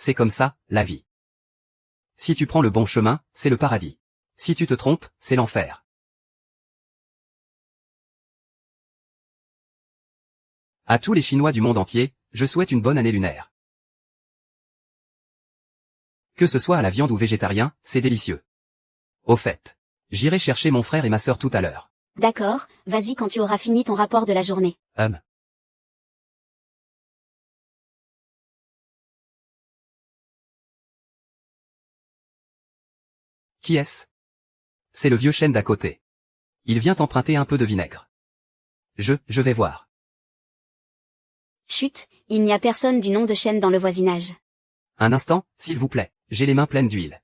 c'est comme ça, la vie. Si tu prends le bon chemin, c'est le paradis. Si tu te trompes, c'est l'enfer. À tous les Chinois du monde entier, je souhaite une bonne année lunaire. Que ce soit à la viande ou végétarien, c'est délicieux. Au fait, j'irai chercher mon frère et ma sœur tout à l'heure. D'accord, vas-y quand tu auras fini ton rapport de la journée. Qui est-ce? C'est le vieux chêne d'à côté. Il vient emprunter un peu de vinaigre. Je vais voir. Chut, il n'y a personne du nom de Chêne dans le voisinage. Un instant, s'il vous plaît, j'ai les mains pleines d'huile.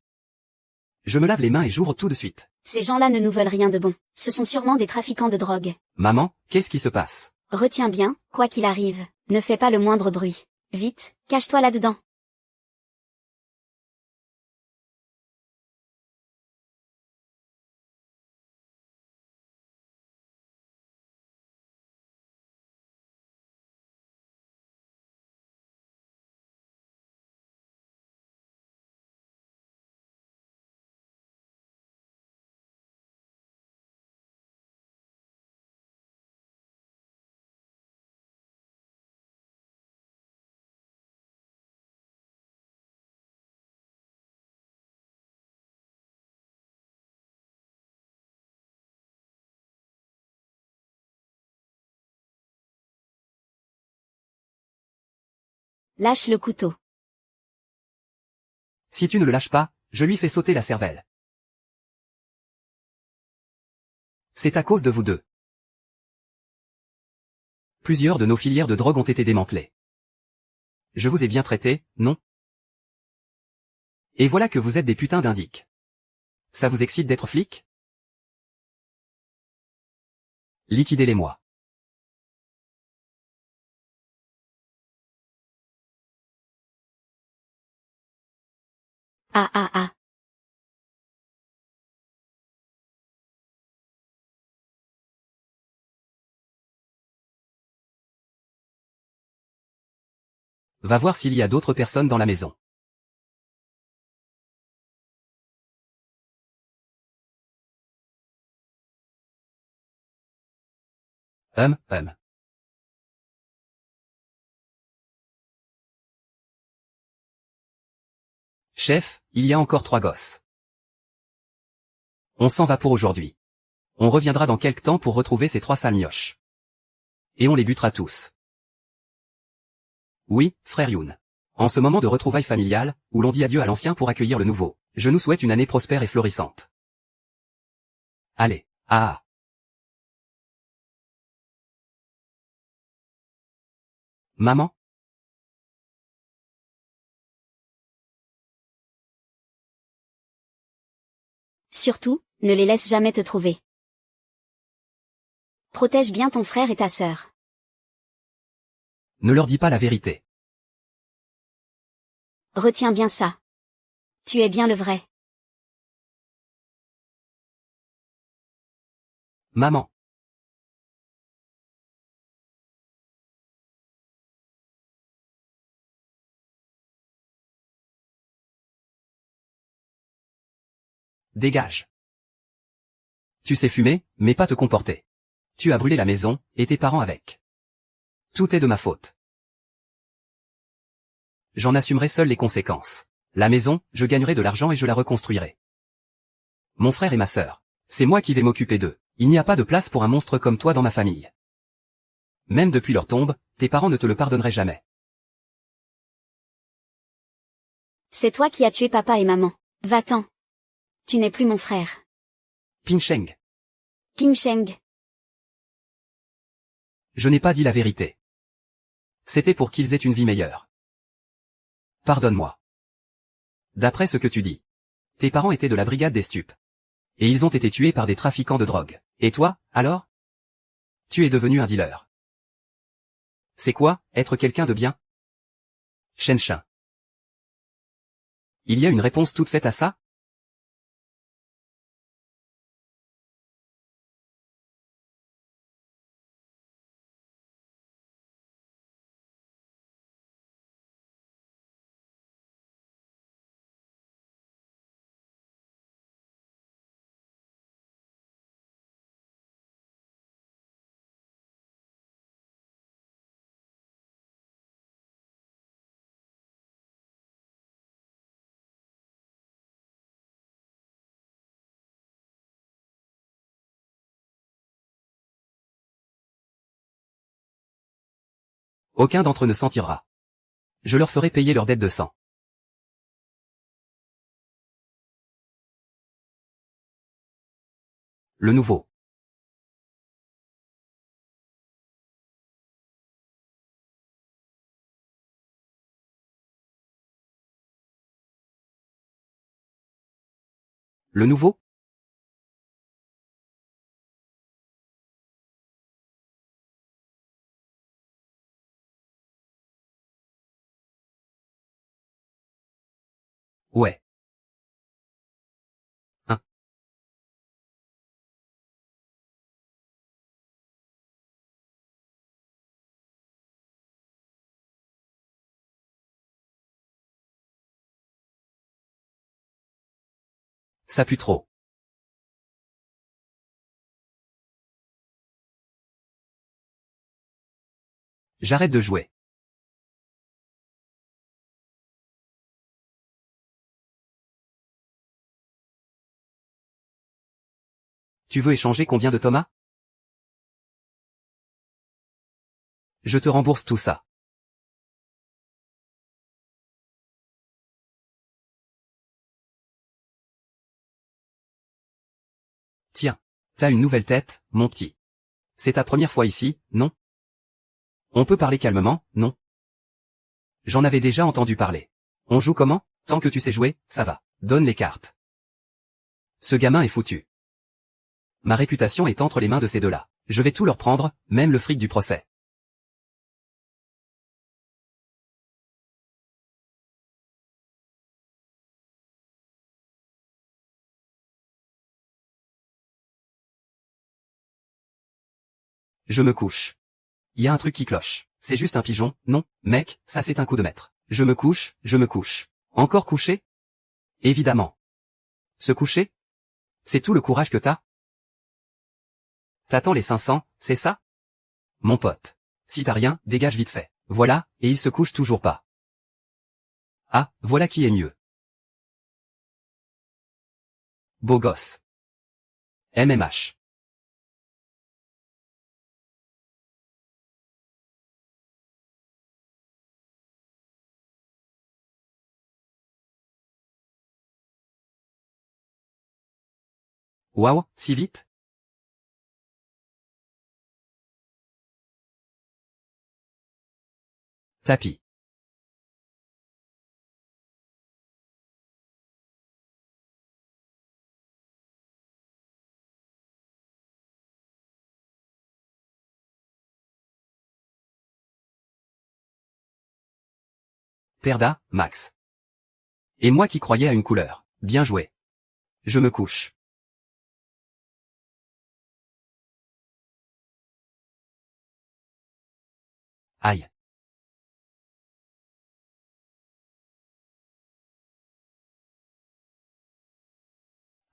Je me lave les mains et j'ouvre tout de suite. Ces gens-là ne nous veulent rien de bon. Ce sont sûrement des trafiquants de drogue. Maman, qu'est-ce qui se passe? Retiens bien, quoi qu'il arrive, ne fais pas le moindre bruit. Vite, cache-toi là-dedans. Lâche le couteau. Si tu ne le lâches pas, je lui fais sauter la cervelle. C'est à cause de vous deux. Plusieurs de nos filières de drogue ont été démantelées. Je vous ai bien traité, non? Et voilà que vous êtes des putains d'indiques. Ça vous excite d'être flic? Liquidez-les-moi. Ah ah ah. Va voir s'il y a d'autres personnes dans la maison. Hum. Chef, il y a encore 3 gosses. On s'en va pour aujourd'hui. On reviendra dans quelque temps pour retrouver ces 3 sales mioches. Et on les butera tous. Oui, frère Youn. En ce moment de retrouvailles familiales, où l'on dit adieu à l'ancien pour accueillir le nouveau, je nous souhaite une année prospère et florissante. Allez, ah. Maman? Surtout, ne les laisse jamais te trouver. Protège bien ton frère et ta sœur. Ne leur dis pas la vérité. Retiens bien ça. Tu es bien le vrai. Maman. Dégage. Tu sais fumer, mais pas te comporter. Tu as brûlé la maison, et tes parents avec. Tout est de ma faute. J'en assumerai seul les conséquences. La maison, je gagnerai de l'argent et je la reconstruirai. Mon frère et ma sœur. C'est moi qui vais m'occuper d'eux. Il n'y a pas de place pour un monstre comme toi dans ma famille. Même depuis leur tombe, tes parents ne te le pardonneraient jamais. C'est toi qui as tué papa et maman. Va-t'en. Tu n'es plus mon frère. Pincheng. Ping Sheng. Je n'ai pas dit la vérité. C'était pour qu'ils aient une vie meilleure. Pardonne-moi. D'après ce que tu dis, tes parents étaient de la brigade des stupes. Et ils ont été tués par des trafiquants de drogue. Et toi, alors? Tu es devenu un dealer. C'est quoi, être quelqu'un de bien? Shen. Il y a une réponse toute faite à ça? Aucun d'entre eux ne s'en tirera. Je leur ferai payer leur dette de sang. Le nouveau. Le nouveau? Ouais. Hein? Ça pue trop. J'arrête de jouer. Tu veux échanger combien de Thomas? Je te rembourse tout ça. Tiens. T'as une nouvelle tête, mon petit. C'est ta première fois ici, non? On peut parler calmement, non? J'en avais déjà entendu parler. On joue comment? Tant que tu sais jouer, ça va. Donne les cartes. Ce gamin est foutu. Ma réputation est entre les mains de ces deux-là. Je vais tout leur prendre, même le fric du procès. Je me couche. Y a un truc qui cloche. C'est juste un pigeon, non, mec, ça c'est un coup de maître. Je me couche, je me couche. Encore couché? Évidemment. Se coucher? C'est tout le courage que t'as? T'attends les 500, c'est ça? Mon pote. Si t'as rien, dégage vite fait. Voilà, et il se couche toujours pas. Ah, voilà qui est mieux. Beau gosse. MMH. Waouh, si vite? Tapis. Perda, Max. Et moi qui croyais à une couleur. Bien joué. Je me couche. Aïe.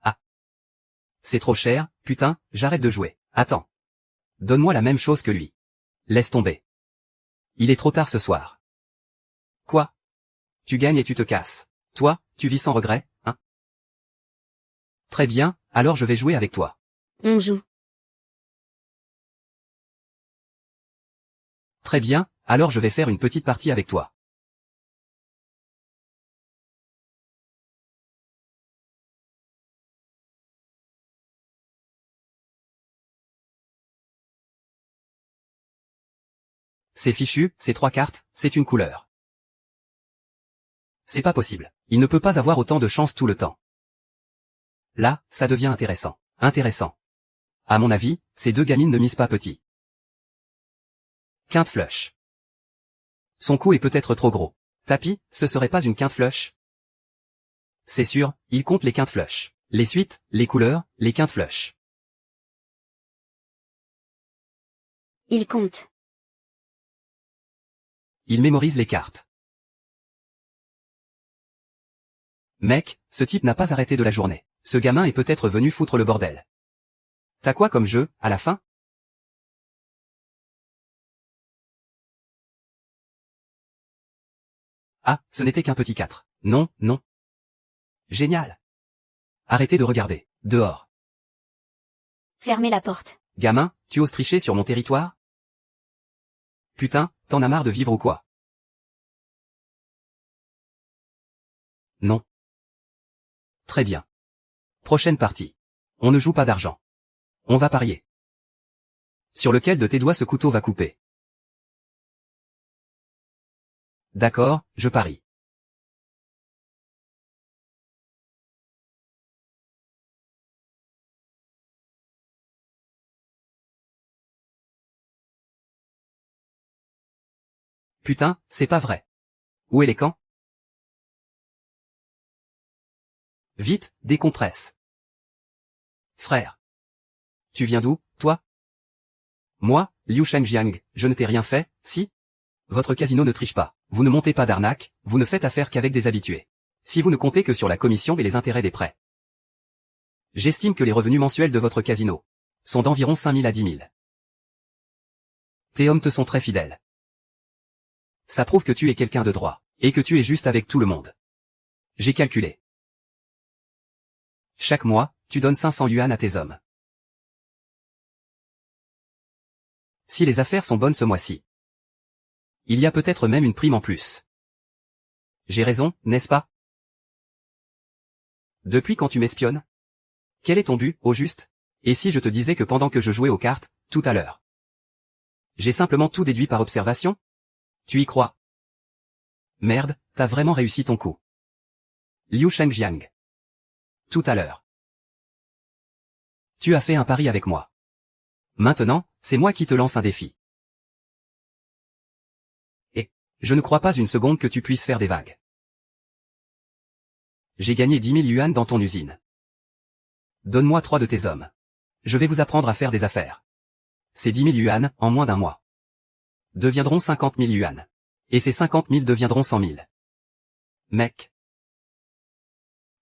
Ah. C'est trop cher, putain, j'arrête de jouer. Attends. Donne-moi la même chose que lui. Laisse tomber. Il est trop tard ce soir. Quoi? Tu gagnes et tu te casses. Toi, tu vis sans regret, hein? Très bien, alors je vais jouer avec toi. On joue. Très bien, alors je vais faire une petite partie avec toi. C'est fichu, c'est 3 cartes, c'est une couleur. C'est pas possible. Il ne peut pas avoir autant de chance tout le temps. Là, ça devient intéressant. Intéressant. À mon avis, ces deux gamines ne misent pas petit. Quinte flush. Son coup est peut-être trop gros. Tapis, ce serait pas une quinte flush? C'est sûr, il compte les quintes flush. Les suites, les couleurs, les quintes flush. Il compte. Il mémorise les cartes. Mec, ce type n'a pas arrêté de la journée. Ce gamin est peut-être venu foutre le bordel. T'as quoi comme jeu, à la fin? Ah, ce n'était qu'un petit 4. Non, non. Génial. Arrêtez de regarder. Dehors. Fermez la porte. Gamin, tu oses tricher sur mon territoire? Putain, t'en as marre de vivre ou quoi? Non. Très bien. Prochaine partie. On ne joue pas d'argent. On va parier. Sur lequel de tes doigts ce couteau va couper? D'accord, je parie. Putain, c'est pas vrai. Où est les camps? Vite, décompresse. Frère. Tu viens d'où, toi? Moi, Liu Shengjiang, je ne t'ai rien fait, si? Votre casino ne triche pas. Vous ne montez pas d'arnaque, vous ne faites affaire qu'avec des habitués. Si vous ne comptez que sur la commission et les intérêts des prêts. J'estime que les revenus mensuels de votre casino sont d'environ 5 000 à 10 000. Tes hommes te sont très fidèles. Ça prouve que tu es quelqu'un de droit, et que tu es juste avec tout le monde. J'ai calculé. Chaque mois, tu donnes 500 yuan à tes hommes. Si les affaires sont bonnes ce mois-ci, il y a peut-être même une prime en plus. J'ai raison, n'est-ce pas? Depuis quand tu m'espionnes? Quel est ton but, au juste? Et si je te disais que pendant que je jouais aux cartes, tout à l'heure, j'ai simplement tout déduit par observation? Tu y crois? Merde, t'as vraiment réussi ton coup. Liu Shengjiang. Tout à l'heure. Tu as fait un pari avec moi. Maintenant, c'est moi qui te lance un défi. Et, je ne crois pas une seconde que tu puisses faire des vagues. J'ai gagné 10 000 yuan dans ton usine. Donne-moi 3 de tes hommes. Je vais vous apprendre à faire des affaires. Ces 10 000 yuan, en moins d'un mois, deviendront 50 000 yuan. Et ces 50 000 deviendront 100 000. Mec.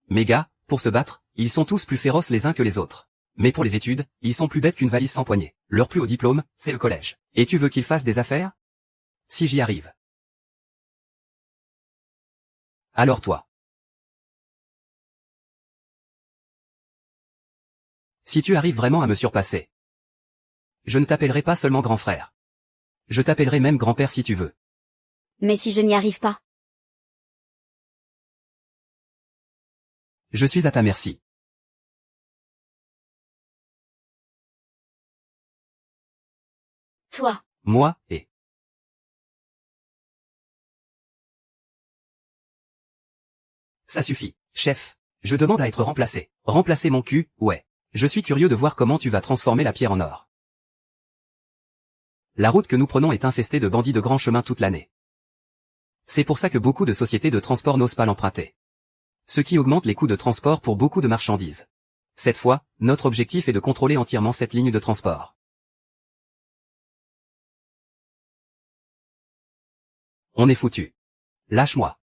Mes gars, pour se battre, ils sont tous plus féroces les uns que les autres. Mais pour les études, ils sont plus bêtes qu'une valise sans poignée. Leur plus haut diplôme, c'est le collège. Et tu veux qu'ils fassent des affaires? Si j'y arrive. Alors toi. Si tu arrives vraiment à me surpasser, je ne t'appellerai pas seulement grand frère. Je t'appellerai même grand-père si tu veux. Mais si je n'y arrive pas? Je suis à ta merci. Toi. Moi, et... Ça suffit, chef. Je demande à être remplacé. Remplacer mon cul, ouais. Je suis curieux de voir comment tu vas transformer la pierre en or. La route que nous prenons est infestée de bandits de grand chemin toute l'année. C'est pour ça que beaucoup de sociétés de transport n'osent pas l'emprunter. Ce qui augmente les coûts de transport pour beaucoup de marchandises. Cette fois, notre objectif est de contrôler entièrement cette ligne de transport. On est foutu. Lâche-moi.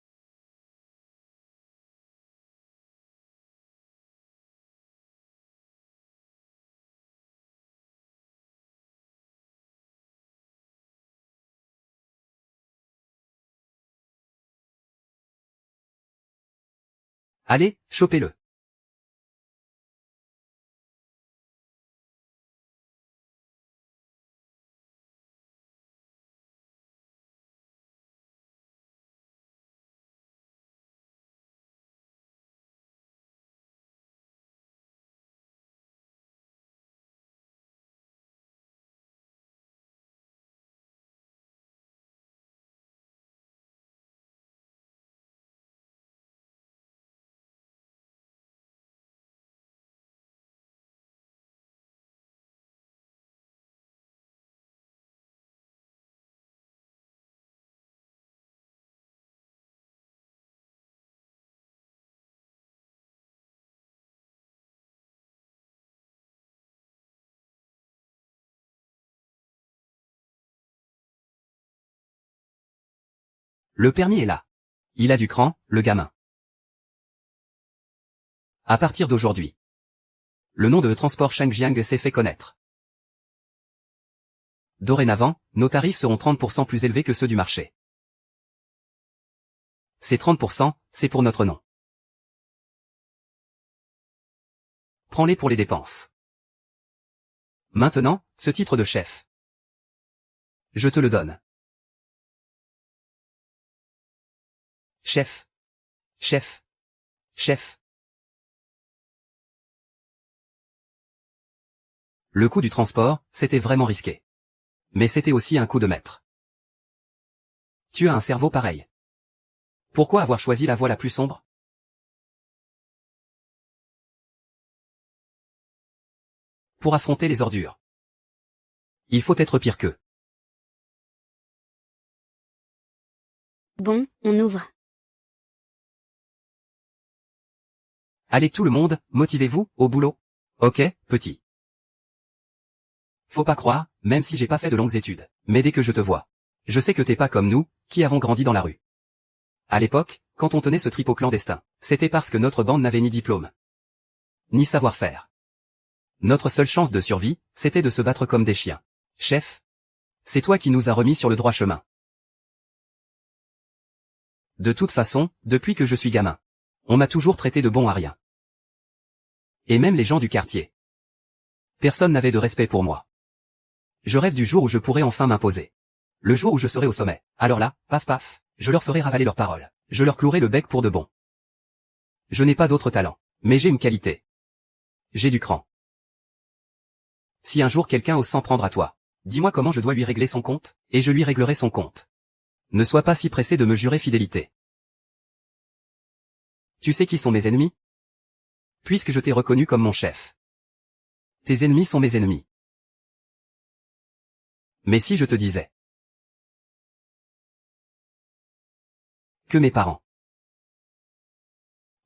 Allez, chopez-le. Le permis est là. Il a du cran, le gamin. À partir d'aujourd'hui, le nom de Transport Shengjiang s'est fait connaître. Dorénavant, nos tarifs seront 30% plus élevés que ceux du marché. Ces 30%, c'est pour notre nom. Prends-les pour les dépenses. Maintenant, ce titre de chef. Je te le donne. Chef. Chef. Chef. Le coup du transport, c'était vraiment risqué. Mais c'était aussi un coup de maître. Tu as un cerveau pareil. Pourquoi avoir choisi la voie la plus sombre? Pour affronter les ordures. Il faut être pire qu'eux. Bon, on ouvre. Allez tout le monde, motivez-vous, au boulot. Ok, petit. Faut pas croire, même si j'ai pas fait de longues études. Mais dès que je te vois, je sais que t'es pas comme nous, qui avons grandi dans la rue. À l'époque, quand on tenait ce tripot clandestin, c'était parce que notre bande n'avait ni diplôme, ni savoir-faire. Notre seule chance de survie, c'était de se battre comme des chiens. Chef, c'est toi qui nous as remis sur le droit chemin. De toute façon, depuis que je suis gamin, on m'a toujours traité de bon à rien. Et même les gens du quartier. Personne n'avait de respect pour moi. Je rêve du jour où je pourrai enfin m'imposer. Le jour où je serai au sommet. Alors là, paf paf, je leur ferai ravaler leurs paroles. Je leur clouerai le bec pour de bon. Je n'ai pas d'autre talent. Mais j'ai une qualité. J'ai du cran. Si un jour quelqu'un ose s'en prendre à toi, dis-moi comment je dois lui régler son compte, et je lui réglerai son compte. Ne sois pas si pressé de me jurer fidélité. Tu sais qui sont mes ennemis? Puisque je t'ai reconnu comme mon chef. Tes ennemis sont mes ennemis. Mais si je te disais que mes parents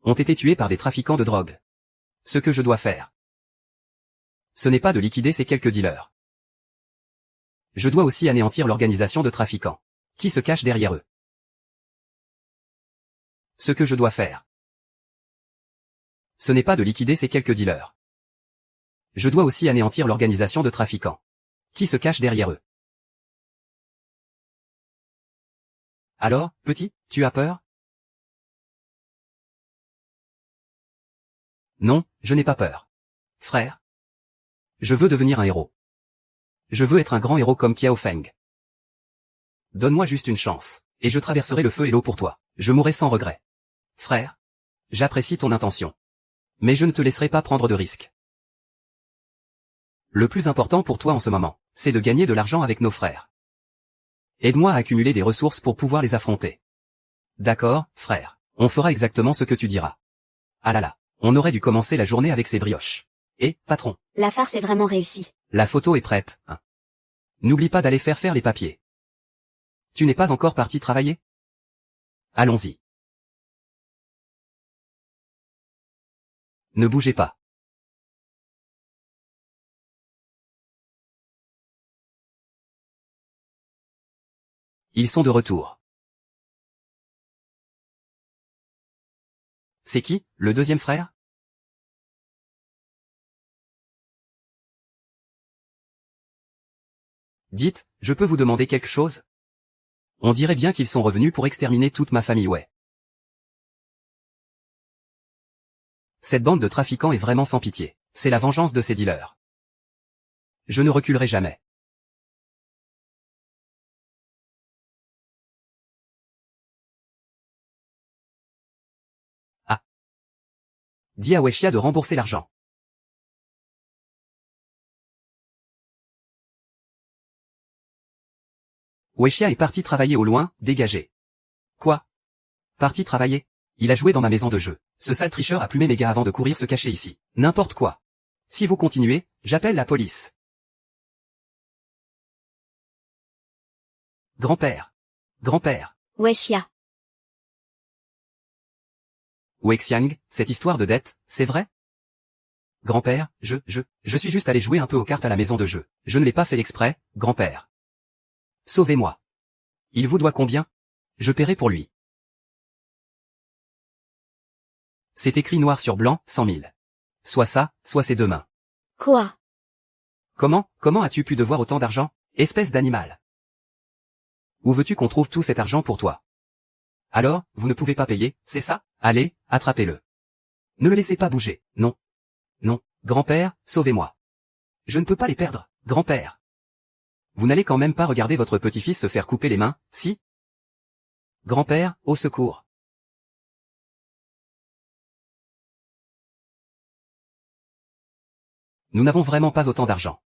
ont été tués par des trafiquants de drogue, ce que je dois faire, ce n'est pas de liquider ces quelques dealers. Je dois aussi anéantir l'organisation de trafiquants qui se cachent derrière eux. Ce que je dois faire, ce n'est pas de liquider ces quelques dealers. Je dois aussi anéantir l'organisation de trafiquants qui se cachent derrière eux. Alors, petit, tu as peur? Non, je n'ai pas peur. Frère. Je veux devenir un héros. Je veux être un grand héros comme Kiao Feng. Donne-moi juste une chance, et je traverserai le feu et l'eau pour toi. Je mourrai sans regret. Frère. J'apprécie ton intention. Mais je ne te laisserai pas prendre de risques. Le plus important pour toi en ce moment, c'est de gagner de l'argent avec nos frères. Aide-moi à accumuler des ressources pour pouvoir les affronter. D'accord, frère. On fera exactement ce que tu diras. Ah là là, on aurait dû commencer la journée avec ces brioches. Et, patron. La farce est vraiment réussie. La photo est prête, hein. N'oublie pas d'aller faire les papiers. Tu n'es pas encore parti travailler? Allons-y. Ne bougez pas. Ils sont de retour. C'est qui, le deuxième frère? Dites, je peux vous demander quelque chose? On dirait bien qu'ils sont revenus pour exterminer toute ma famille, ouais. Cette bande de trafiquants est vraiment sans pitié. C'est la vengeance de ces dealers. Je ne reculerai jamais. Ah. Dis à Weshia de rembourser l'argent. Weshia est parti travailler au loin, dégagé. Quoi? Parti travailler? Il a joué dans ma maison de jeu. Ce sale tricheur a plumé mes gars avant de courir se cacher ici. N'importe quoi. Si vous continuez, j'appelle la police. Grand-père. Grand-père. Weshia. Wexiang, cette histoire de dette, c'est vrai? Grand-père, je suis juste allé jouer un peu aux cartes à la maison de jeu. Je ne l'ai pas fait exprès, grand-père. Sauvez-moi. Il vous doit combien? Je paierai pour lui. C'est écrit noir sur blanc, 100 000. Soit ça, soit c'est demain. Quoi? Comment as-tu pu devoir autant d'argent, espèce d'animal? Où veux-tu qu'on trouve tout cet argent pour toi? Alors, vous ne pouvez pas payer, c'est ça? Allez, attrapez-le. Ne le laissez pas bouger, non. Non, grand-père, sauvez-moi. Je ne peux pas les perdre, grand-père. Vous n'allez quand même pas regarder votre petit-fils se faire couper les mains, si? Grand-père, au secours. Nous n'avons vraiment pas autant d'argent.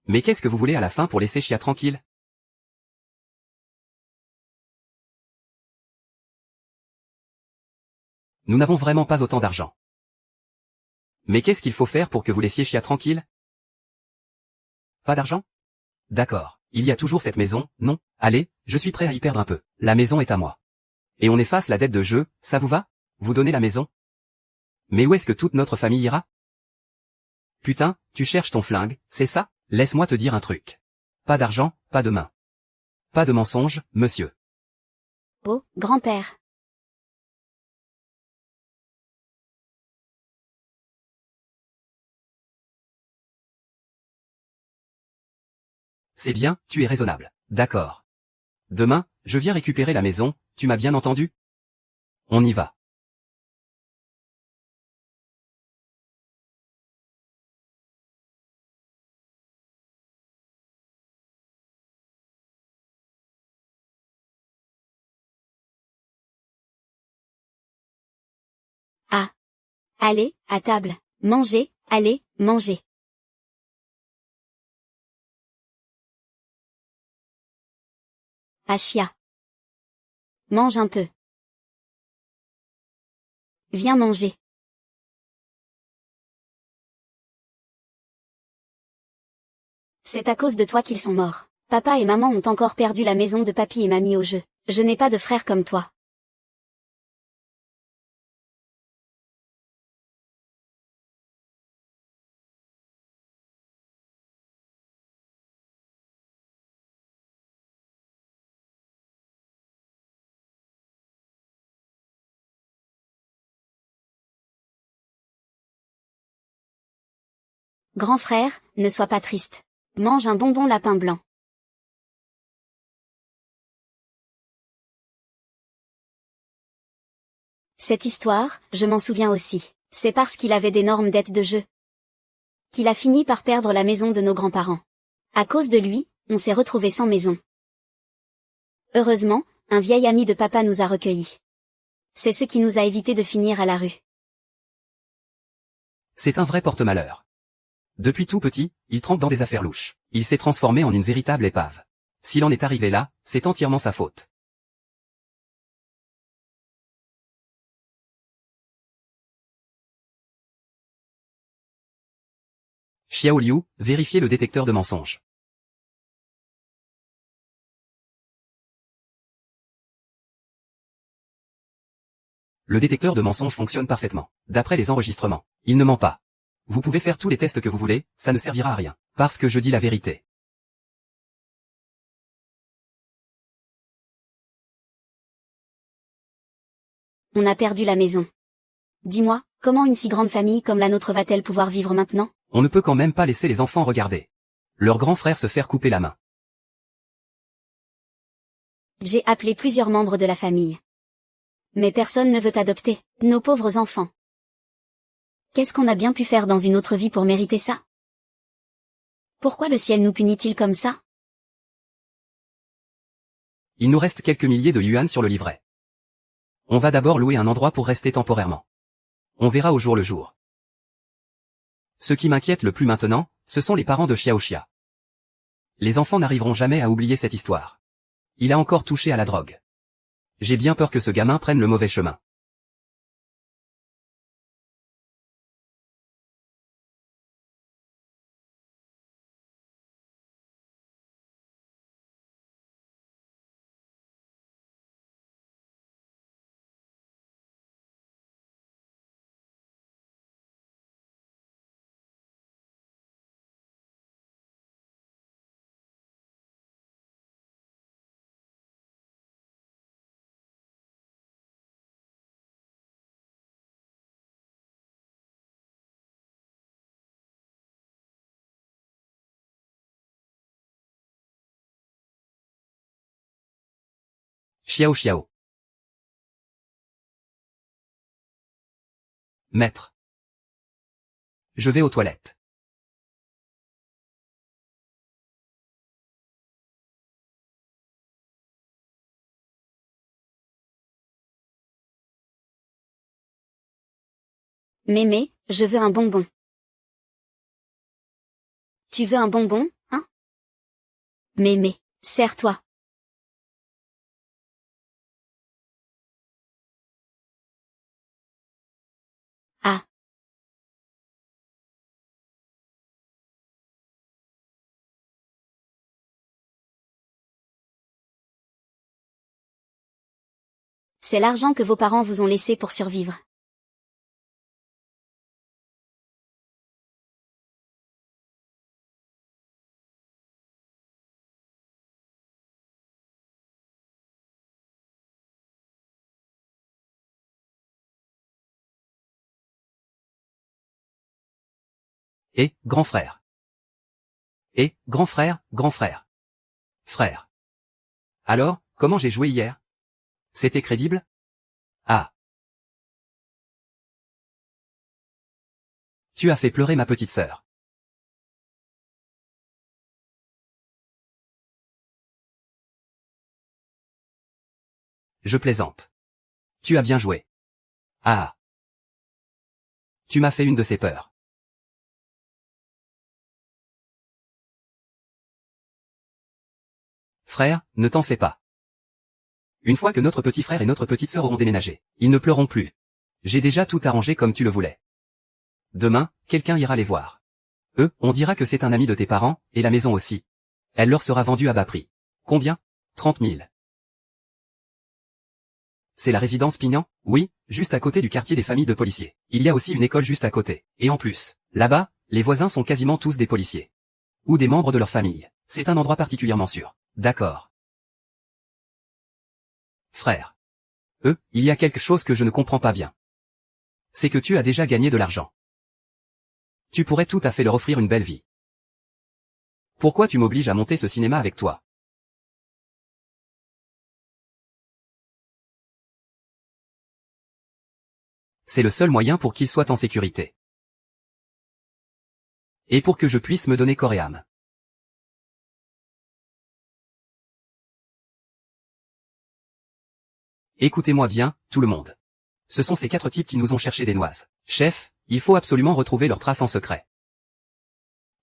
Mais qu'est-ce que vous voulez à la fin pour laisser Chia tranquille? Nous n'avons vraiment pas autant d'argent. Mais qu'est-ce qu'il faut faire pour que vous laissiez Chia tranquille? Pas d'argent? D'accord. Il y a toujours cette maison, non? Allez, je suis prêt à y perdre un peu. La maison est à moi. Et on efface la dette de jeu, ça vous va? Vous donnez la maison? Mais où est-ce que toute notre famille ira? Putain, tu cherches ton flingue, c'est ça? Laisse-moi te dire un truc. Pas d'argent, pas de main. Pas de mensonge, monsieur. Oh, grand-père. C'est bien, tu es raisonnable. D'accord. Demain, je viens récupérer la maison, tu m'as bien entendu? On y va. Ah. Allez, à table. Mangez, allez, mangez. Ah Chia. Mange un peu. Viens manger. C'est à cause de toi qu'ils sont morts. Papa et maman ont encore perdu la maison de papy et mamie au jeu. Je n'ai pas de frère comme toi. Grand frère, ne sois pas triste. Mange un bonbon lapin blanc. Cette histoire, je m'en souviens aussi. C'est parce qu'il avait d'énormes dettes de jeu qu'il a fini par perdre la maison de nos grands-parents. À cause de lui, on s'est retrouvés sans maison. Heureusement, un vieil ami de papa nous a recueillis. C'est ce qui nous a évité de finir à la rue. C'est un vrai porte-malheur. Depuis tout petit, il trempe dans des affaires louches. Il s'est transformé en une véritable épave. S'il en est arrivé là, c'est entièrement sa faute. Xiao Liu, vérifiez le détecteur de mensonges. Le détecteur de mensonges fonctionne parfaitement. D'après les enregistrements, il ne ment pas. Vous pouvez faire tous les tests que vous voulez, ça ne servira à rien. Parce que je dis la vérité. On a perdu la maison. Dis-moi, comment une si grande famille comme la nôtre va-t-elle pouvoir vivre maintenant? On ne peut quand même pas laisser les enfants regarder leur grand frère se faire couper la main. J'ai appelé plusieurs membres de la famille. Mais personne ne veut adopter nos pauvres enfants. Qu'est-ce qu'on a bien pu faire dans une autre vie pour mériter ça? Pourquoi le ciel nous punit-il comme ça? Il nous reste quelques milliers de yuan sur le livret. On va d'abord louer un endroit pour rester temporairement. On verra au jour le jour. Ce qui m'inquiète le plus maintenant, ce sont les parents de Xiao Xia. Les enfants n'arriveront jamais à oublier cette histoire. Il a encore touché à la drogue. J'ai bien peur que ce gamin prenne le mauvais chemin. Xiao Xiao. Maître. Je vais aux toilettes. Mémé, je veux un bonbon. Tu veux un bonbon, hein? Mais, serre-toi. Ah. C'est l'argent que vos parents vous ont laissé pour survivre. Et, grand frère. Et, grand frère, grand frère. Frère. Alors, comment j'ai joué hier? C'était crédible? Ah. Tu as fait pleurer ma petite sœur. Je plaisante. Tu as bien joué. Ah. Tu m'as fait une de ces peurs. Frère, ne t'en fais pas. Une fois que notre petit frère et notre petite sœur auront déménagé, ils ne pleureront plus. J'ai déjà tout arrangé comme tu le voulais. Demain, quelqu'un ira les voir. Eux, on dira que c'est un ami de tes parents, et la maison aussi. Elle leur sera vendue à bas prix. Combien? 30 000. C'est la résidence Pignan? Oui, juste à côté du quartier des familles de policiers. Il y a aussi une école juste à côté. Et en plus, là-bas, les voisins sont quasiment tous des policiers. Ou des membres de leur famille. C'est un endroit particulièrement sûr. D'accord. Frère. Il y a quelque chose que je ne comprends pas bien. C'est que tu as déjà gagné de l'argent. Tu pourrais tout à fait leur offrir une belle vie. Pourquoi tu m'obliges à monter ce cinéma avec toi? C'est le seul moyen pour qu'ils soient en sécurité. Et pour que je puisse me donner corps et âme. Écoutez-moi bien, tout le monde. Ce sont ces 4 types qui nous ont cherché des noises. Chef, il faut absolument retrouver leurs traces en secret.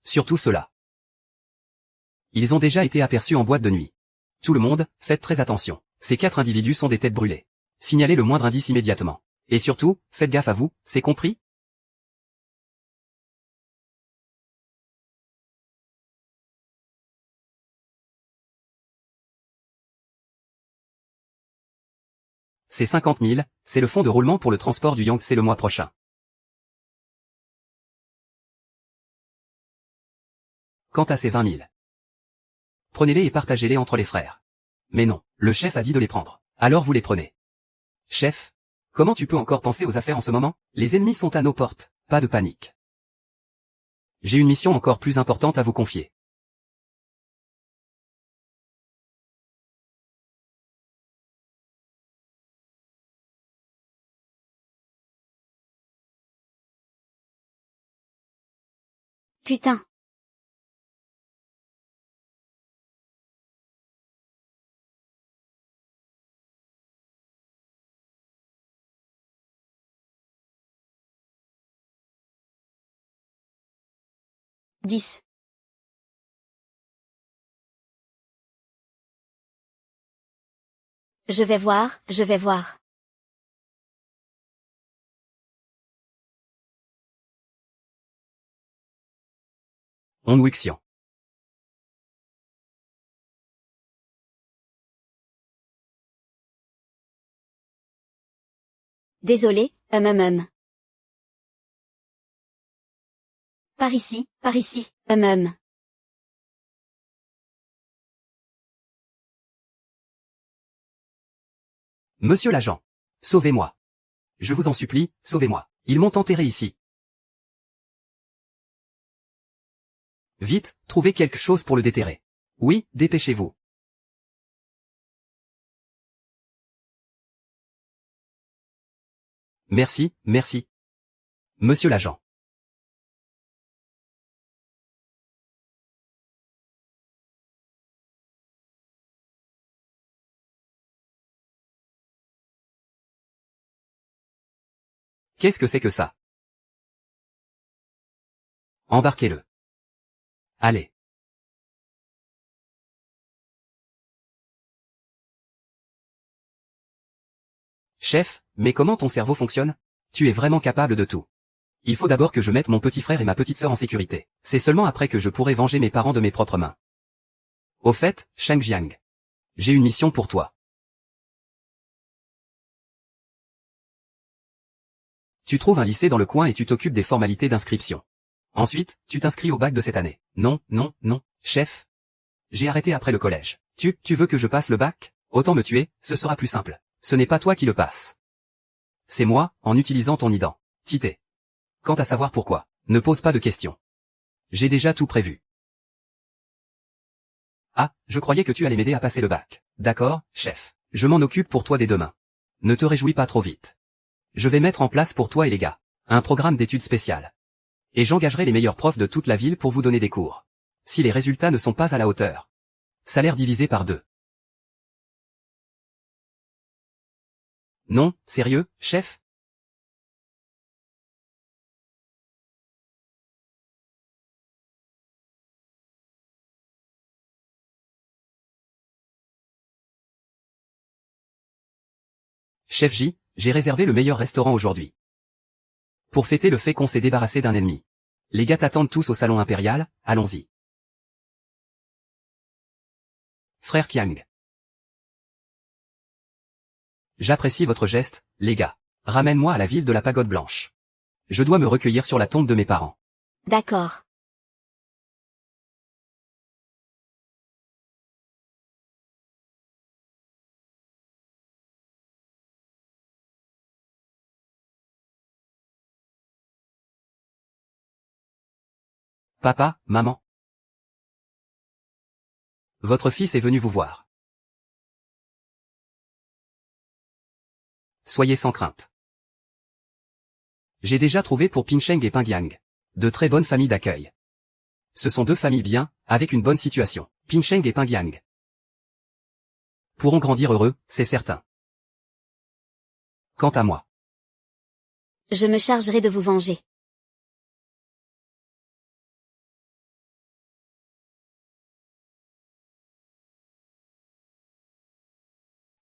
Surtout ceux-là. Ils ont déjà été aperçus en boîte de nuit. Tout le monde, faites très attention. Ces 4 individus sont des têtes brûlées. Signalez le moindre indice immédiatement. Et surtout, faites gaffe à vous, c'est compris? C'est 50 000, c'est le fonds de roulement pour le transport du Yangtze le mois prochain. Quant à ces 20 000. Prenez-les et partagez-les entre les frères. Mais non, le chef a dit de les prendre. Alors vous les prenez. Chef, comment tu peux encore penser aux affaires en ce moment? Les ennemis sont à nos portes, pas de panique. J'ai une mission encore plus importante à vous confier. Putain. Dix. Je vais voir, je vais voir. On Wixian. Désolé, hum. Par ici, hum. Monsieur l'agent. Sauvez-moi. Je vous en supplie, sauvez-moi. Ils m'ont enterré ici. Vite, trouvez quelque chose pour le déterrer. Oui, dépêchez-vous. Merci, merci. Monsieur l'agent. Qu'est-ce que c'est que ça? Embarquez-le. Allez. Chef, mais comment ton cerveau fonctionne? Tu es vraiment capable de tout. Il faut d'abord que je mette mon petit frère et ma petite sœur en sécurité. C'est seulement après que je pourrai venger mes parents de mes propres mains. Au fait, Shang Jiang. J'ai une mission pour toi. Tu trouves un lycée dans le coin et tu t'occupes des formalités d'inscription. Ensuite, tu t'inscris au bac de cette année. Non, non, non, chef. J'ai arrêté après le collège. Tu veux que je passe le bac? Autant me tuer, ce sera plus simple. Ce n'est pas toi qui le passe. C'est moi, en utilisant ton identité. Quant à savoir pourquoi, ne pose pas de questions. J'ai déjà tout prévu. Ah, je croyais que tu allais m'aider à passer le bac. D'accord, chef. Je m'en occupe pour toi dès demain. Ne te réjouis pas trop vite. Je vais mettre en place pour toi et les gars un programme d'études spéciales. Et j'engagerai les meilleurs profs de toute la ville pour vous donner des cours. Si les résultats ne sont pas à la hauteur. Salaire divisé par 2. Non, sérieux, chef? Chef J, j'ai réservé le meilleur restaurant aujourd'hui. Pour fêter le fait qu'on s'est débarrassé d'un ennemi. Les gars t'attendent tous au salon impérial, allons-y. Frère Kiang. J'apprécie votre geste, les gars. Ramène-moi à la ville de la Pagode Blanche. Je dois me recueillir sur la tombe de mes parents. D'accord. Papa, maman. Votre fils est venu vous voir. Soyez sans crainte. J'ai déjà trouvé pour Pincheng et Pingyang. De très bonnes familles d'accueil. Ce sont deux familles bien, avec une bonne situation. Pincheng et Pingyang pourront grandir heureux, c'est certain. Quant à moi. Je me chargerai de vous venger.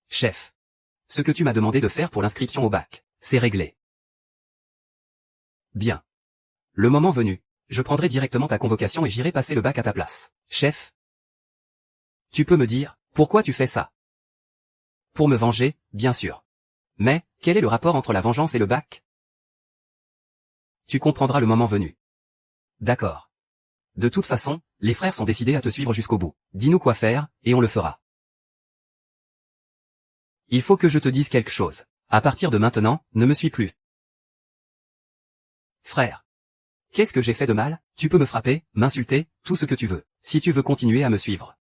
Chef. Ce que tu m'as demandé de faire pour l'inscription au bac, c'est réglé. Bien. Le moment venu, je prendrai directement ta convocation et j'irai passer le bac à ta place. Chef. Tu peux me dire, pourquoi tu fais ça? Pour me venger, bien sûr. Mais, quel est le rapport entre la vengeance et le bac? Tu comprendras le moment venu. D'accord. De toute façon, les frères sont décidés à te suivre jusqu'au bout. Dis-nous quoi faire, et on le fera. Il faut que je te dise quelque chose. À partir de maintenant, ne me suis plus. Frère. Qu'est-ce que j'ai fait de mal? Tu peux me frapper, m'insulter, tout ce que tu veux, si tu veux continuer à me suivre.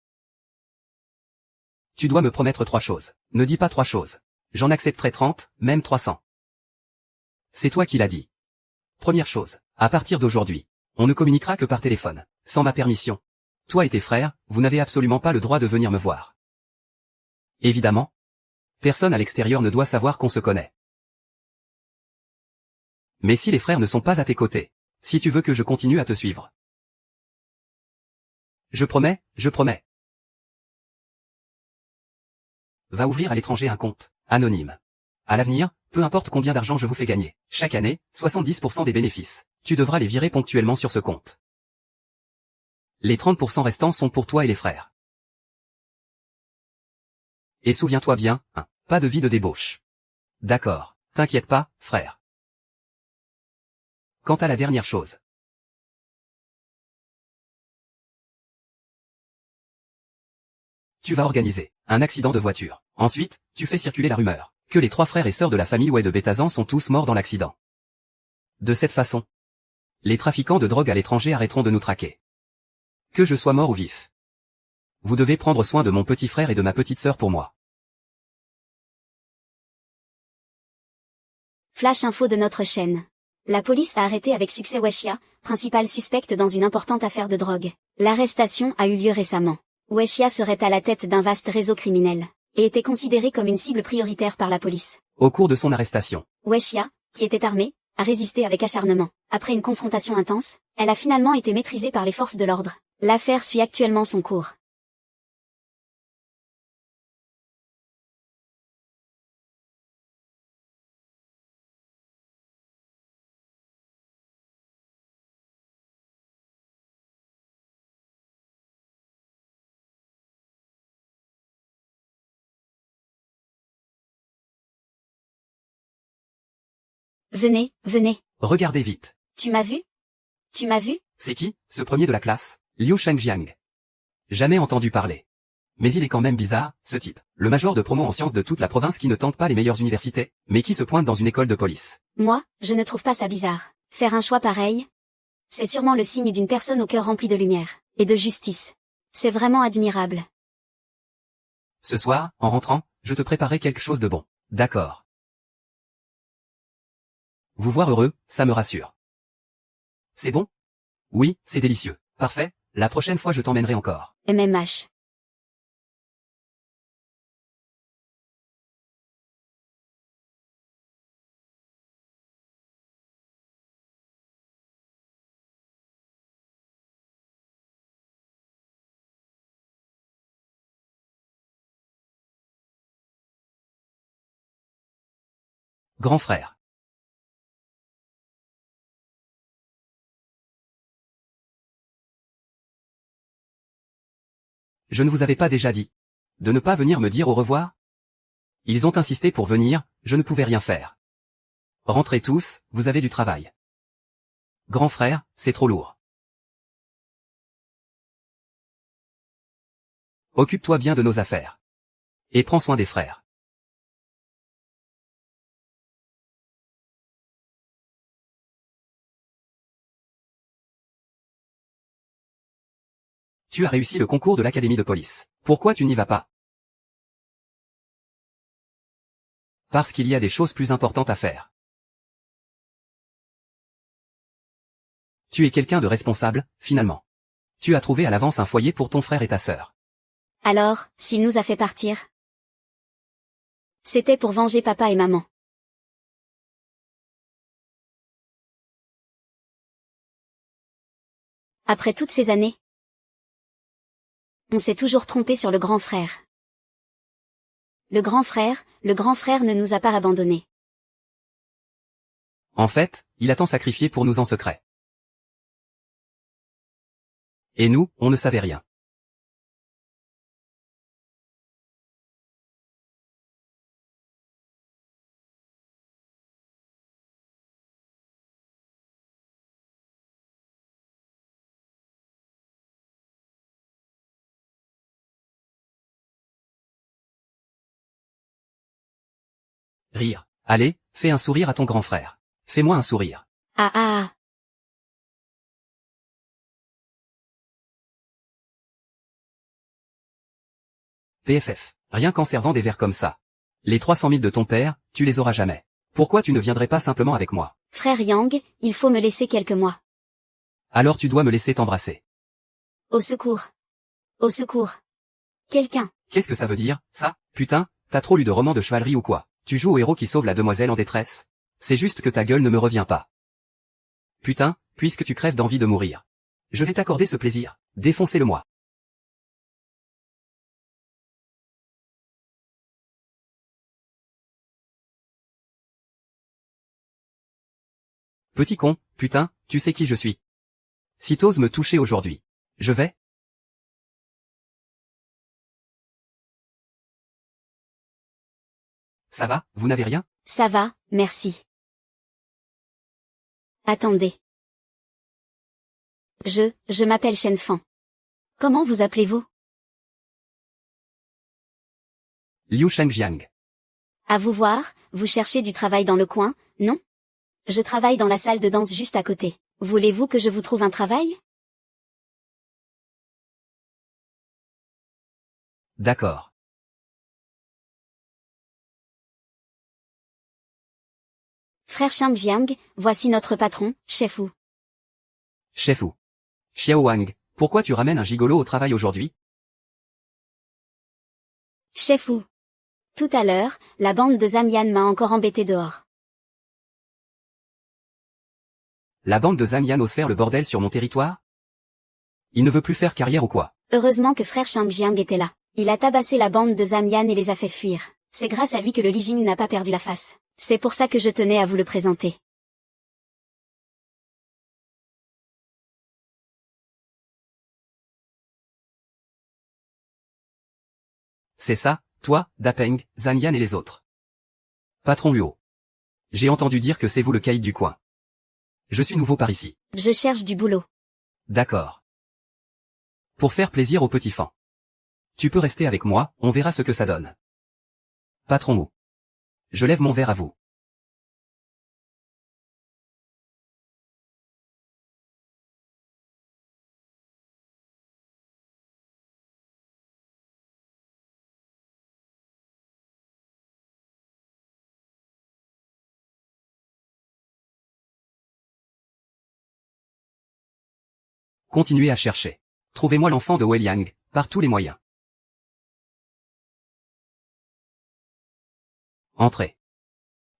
Tu dois me promettre 3 choses. Ne dis pas 3 choses. J'en accepterai 30, même 300. C'est toi qui l'as dit. Première chose, à partir d'aujourd'hui, on ne communiquera que par téléphone, sans ma permission. Toi et tes frères, vous n'avez absolument pas le droit de venir me voir. Évidemment. Personne à l'extérieur ne doit savoir qu'on se connaît. Mais si les frères ne sont pas à tes côtés, si tu veux que je continue à te suivre. Je promets, je promets. Va ouvrir à l'étranger un compte, anonyme. À l'avenir, peu importe combien d'argent je vous fais gagner, chaque année, 70% des bénéfices, tu devras les virer ponctuellement sur ce compte. Les 30% restants sont pour toi et les frères. Et souviens-toi bien, pas de vie de débauche. D'accord, t'inquiète pas, frère. Quant à la dernière chose. Tu vas organiser un accident de voiture. Ensuite, tu fais circuler la rumeur que les 3 frères et sœurs de la famille Wei de Bétazan sont tous morts dans l'accident. De cette façon, les trafiquants de drogue à l'étranger arrêteront de nous traquer. Que je sois mort ou vif. Vous devez prendre soin de mon petit frère et de ma petite sœur pour moi. Flash info de notre chaîne. La police a arrêté avec succès Weishia, principal suspect dans une importante affaire de drogue. L'arrestation a eu lieu récemment. Weishia serait à la tête d'un vaste réseau criminel, et était considéré comme une cible prioritaire par la police. Au cours de son arrestation, Weishia, qui était armée, a résisté avec acharnement. Après une confrontation intense, elle a finalement été maîtrisée par les forces de l'ordre. L'affaire suit actuellement son cours. Venez, venez. Regardez vite. Tu m'as vu? Tu m'as vu? C'est qui, ce premier de la classe? Liu Shengjiang. Jamais entendu parler. Mais il est quand même bizarre, ce type. Le major de promo en sciences de toute la province qui ne tente pas les meilleures universités, mais qui se pointe dans une école de police. Moi, je ne trouve pas ça bizarre. Faire un choix pareil? C'est sûrement le signe d'une personne au cœur rempli de lumière, et de justice. C'est vraiment admirable. Ce soir, en rentrant, je te préparais quelque chose de bon. D'accord. Vous voir heureux, ça me rassure. C'est bon? Oui, c'est délicieux. Parfait, la prochaine fois je t'emmènerai encore. MMH. Grand frère. Je ne vous avais pas déjà dit de ne pas venir me dire au revoir? Ils ont insisté pour venir, je ne pouvais rien faire. Rentrez tous, vous avez du travail. Grand frère, c'est trop lourd. Occupe-toi bien de nos affaires. Et prends soin des frères. Tu as réussi le concours de l'académie de police. Pourquoi tu n'y vas pas? Parce qu'il y a des choses plus importantes à faire. Tu es quelqu'un de responsable, finalement. Tu as trouvé à l'avance un foyer pour ton frère et ta sœur. Alors, s'il nous a fait partir? C'était pour venger papa et maman. Après toutes ces années, on s'est toujours trompé sur le grand frère. Le grand frère ne nous a pas abandonnés. En fait, il a tant sacrifié pour nous en secret. Et nous, on ne savait rien. Rire. Allez, fais un sourire à ton grand frère. Fais-moi un sourire. Ah ah ah. PFF. Rien qu'en servant des verres comme ça. Les 300 000 de ton père, tu les auras jamais. Pourquoi tu ne viendrais pas simplement avec moi? Frère Yang, il faut me laisser quelques mois. Alors tu dois me laisser t'embrasser. Au secours. Au secours. Quelqu'un. Qu'est-ce que ça veut dire, ça? Putain, t'as trop lu de romans de chevalerie ou quoi? Tu joues au héros qui sauve la demoiselle en détresse? C'est juste que ta gueule ne me revient pas. Putain, puisque tu crèves d'envie de mourir. Je vais t'accorder ce plaisir. Défoncez-le-moi. Petit con, putain, tu sais qui je suis. Si t'oses me toucher aujourd'hui, je vais. Ça va, vous n'avez rien? Ça va, merci. Attendez. Je m'appelle Shen Fan. Comment vous appelez-vous? Liu Shengjiang. À vous voir, vous cherchez du travail dans le coin, non? Je travaille dans la salle de danse juste à côté. Voulez-vous que je vous trouve un travail? D'accord. Frère Shengjiang, voici notre patron, Chef Wu. Chef Wu. Xiao Wang, pourquoi tu ramènes un gigolo au travail aujourd'hui? Chef Wu. Tout à l'heure, la bande de Zhang m'a encore embêté dehors. La bande de Zhang Yan ose faire le bordel sur mon territoire? Il ne veut plus faire carrière ou quoi? Heureusement que frère Shangjiang était là. Il a tabassé la bande de Zhang Yan et les a fait fuir. C'est grâce à lui que le Li Jing n'a pas perdu la face. C'est pour ça que je tenais à vous le présenter. C'est ça, toi, Dapeng, Zhang Yan et les autres. Patron Luo. J'ai entendu dire que c'est vous le caïd du coin. Je suis nouveau par ici. Je cherche du boulot. D'accord. Pour faire plaisir aux petits fans. Tu peux rester avec moi, on verra ce que ça donne. Patron Wu. Je lève mon verre à vous. Continuez à chercher. Trouvez-moi l'enfant de Wei Liang, par tous les moyens. Entrez.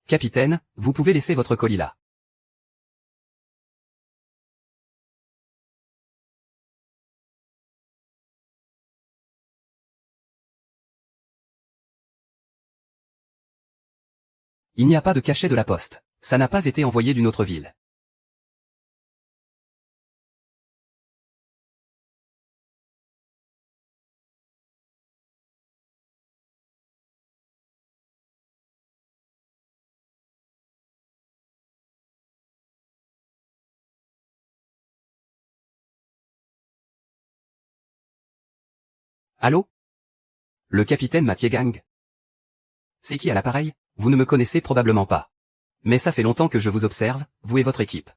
Capitaine, vous pouvez laisser votre colis là. Il n'y a pas de cachet de la poste. Ça n'a pas été envoyé d'une autre ville. Allô? Le capitaine Mathieu Gang? C'est qui à l'appareil? Vous ne me connaissez probablement pas. Mais ça fait longtemps que je vous observe, vous et votre équipe.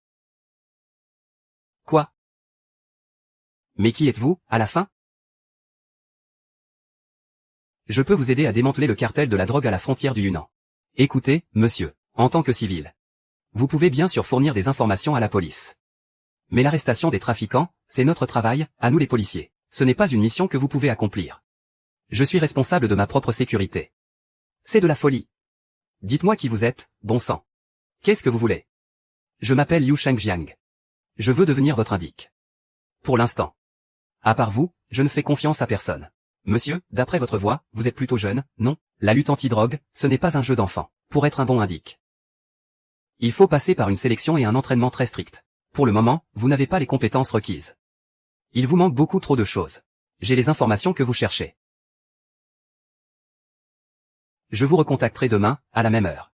Quoi? Mais qui êtes-vous, à la fin? Je peux vous aider à démanteler le cartel de la drogue à la frontière du Yunnan. Écoutez, monsieur, en tant que civil, vous pouvez bien sûr fournir des informations à la police. Mais l'arrestation des trafiquants, c'est notre travail, à nous les policiers. Ce n'est pas une mission que vous pouvez accomplir. Je suis responsable de ma propre sécurité. C'est de la folie. Dites-moi qui vous êtes, bon sang. Qu'est-ce que vous voulez? Je m'appelle Liu Shangjiang. Je veux devenir votre indique. Pour l'instant. À part vous, je ne fais confiance à personne. Monsieur, d'après votre voix, vous êtes plutôt jeune, non? La lutte anti-drogue, ce n'est pas un jeu d'enfant. Pour être un bon indique, il faut passer par une sélection et un entraînement très strict. Pour le moment, vous n'avez pas les compétences requises. Il vous manque beaucoup trop de choses. J'ai les informations que vous cherchez. Je vous recontacterai demain, à la même heure.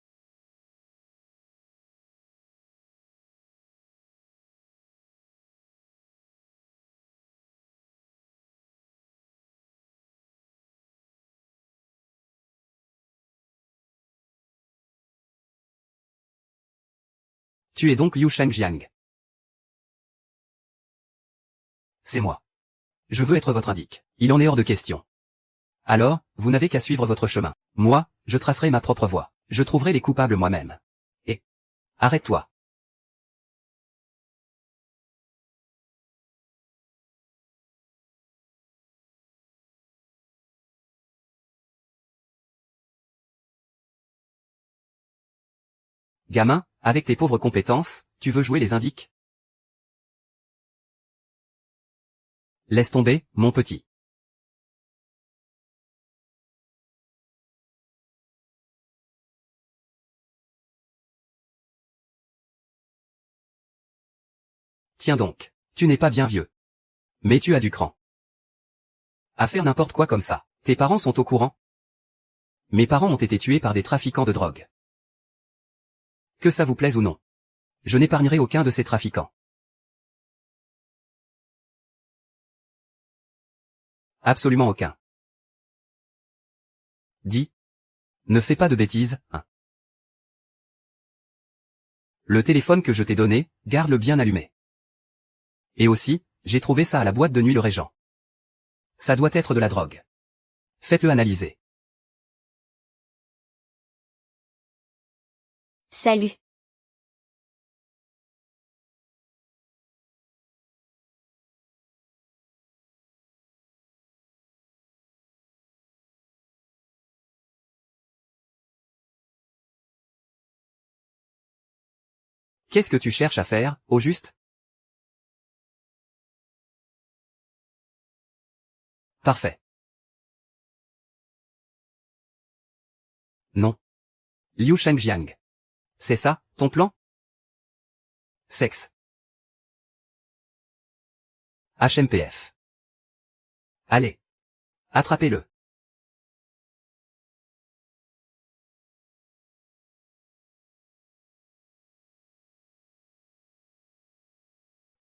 Tu es donc Liu Shangjiang. C'est moi. Je veux être votre indique. Il en est hors de question. Alors, vous n'avez qu'à suivre votre chemin. Moi, je tracerai ma propre voie. Je trouverai les coupables moi-même. Et... arrête-toi. Gamin, avec tes pauvres compétences, tu veux jouer les indiques? Laisse tomber, mon petit. Tiens donc, tu n'es pas bien vieux. Mais tu as du cran. À faire n'importe quoi comme ça. Tes parents sont au courant? Mes parents ont été tués par des trafiquants de drogue. Que ça vous plaise ou non. Je n'épargnerai aucun de ces trafiquants. Absolument aucun. Dis. Ne fais pas de bêtises, hein. Le téléphone que je t'ai donné, garde-le bien allumé. Et aussi, j'ai trouvé ça à la boîte de nuit Le Régent. Ça doit être de la drogue. Faites-le analyser. Salut. Qu'est-ce que tu cherches à faire, au juste? Parfait. Non. Liu Shengjiang. C'est ça, ton plan? Sexe. HMPF. Allez. Attrapez-le.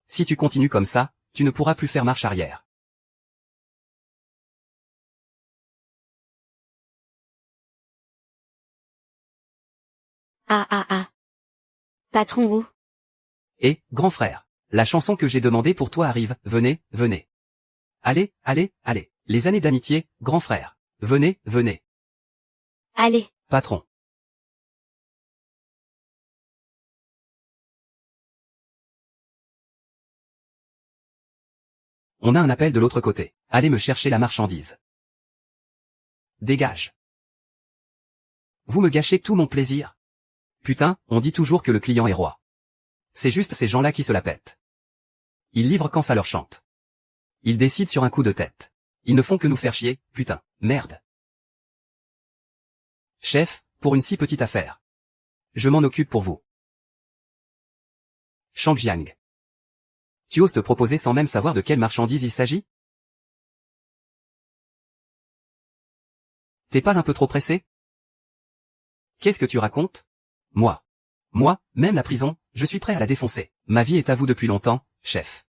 Si tu continues comme ça, tu ne pourras plus faire marche arrière. Ah ah ah. Patron où? Et, grand frère, la chanson que j'ai demandée pour toi arrive, venez, venez. Allez, allez, allez. Les années d'amitié, grand frère. Venez, venez. Allez. Patron. On a un appel de l'autre côté. Allez me chercher la marchandise. Dégage. Vous me gâchez tout mon plaisir. Putain, on dit toujours que le client est roi. C'est juste ces gens-là qui se la pètent. Ils livrent quand ça leur chante. Ils décident sur un coup de tête. Ils ne font que nous faire chier, putain, merde. Chef, pour une si petite affaire. Je m'en occupe pour vous. Shangjiang. Tu oses te proposer sans même savoir de quelle marchandise il s'agit? T'es pas un peu trop pressé? Qu'est-ce que tu racontes? Moi, même la prison, je suis prêt à la défoncer. Ma vie est à vous depuis longtemps, chef.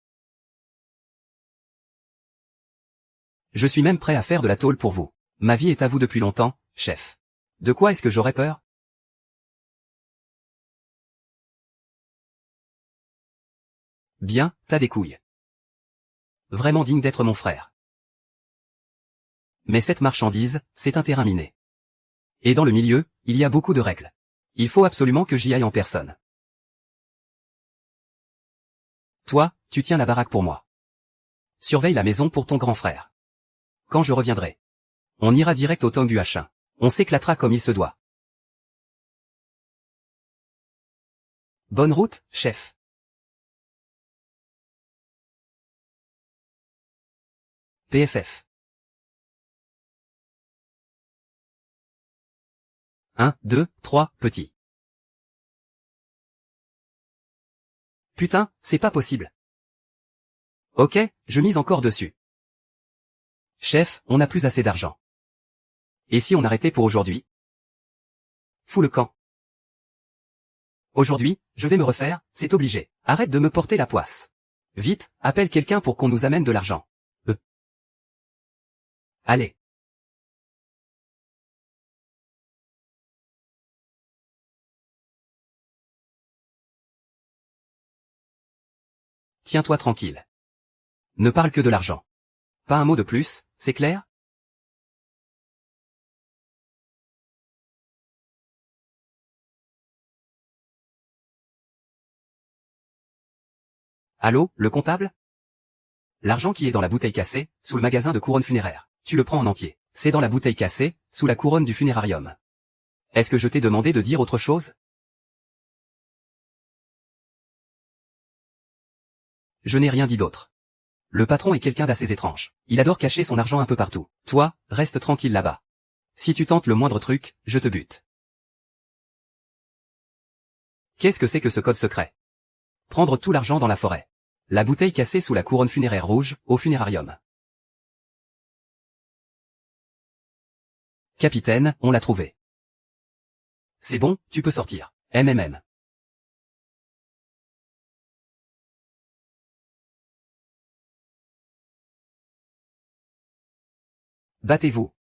Je suis même prêt à faire de la tôle pour vous. Ma vie est à vous depuis longtemps, chef. De quoi est-ce que j'aurais peur? Bien, t'as des couilles. Vraiment digne d'être mon frère. Mais cette marchandise, c'est un terrain miné. Et dans le milieu, il y a beaucoup de règles. Il faut absolument que j'y aille en personne. Toi, tu tiens la baraque pour moi. Surveille la maison pour ton grand frère. Quand je reviendrai, on ira direct au Tonggu H1. On s'éclatera comme il se doit. Bonne route, chef. PFF. 1, 2, 3, petit. Putain, c'est pas possible. Ok, je mise encore dessus. Chef, on n'a plus assez d'argent. Et si on arrêtait pour aujourd'hui? Fous le camp. Aujourd'hui, je vais me refaire, c'est obligé. Arrête de me porter la poisse. Vite, appelle quelqu'un pour qu'on nous amène de l'argent. Allez. Tiens-toi tranquille. Ne parle que de l'argent. Pas un mot de plus, c'est clair? Allô, le comptable? L'argent qui est dans la bouteille cassée, sous le magasin de couronne funéraire. Tu le prends en entier. C'est dans la bouteille cassée, sous la couronne du funérarium. Est-ce que je t'ai demandé de dire autre chose? Je n'ai rien dit d'autre. Le patron est quelqu'un d'assez étrange. Il adore cacher son argent un peu partout. Toi, reste tranquille là-bas. Si tu tentes le moindre truc, je te bute. Qu'est-ce que c'est que ce code secret? Prendre tout l'argent dans la forêt. La bouteille cassée sous la couronne funéraire rouge, au funérarium. Capitaine, on l'a trouvé. C'est bon, tu peux sortir. MMM. Battez-vous.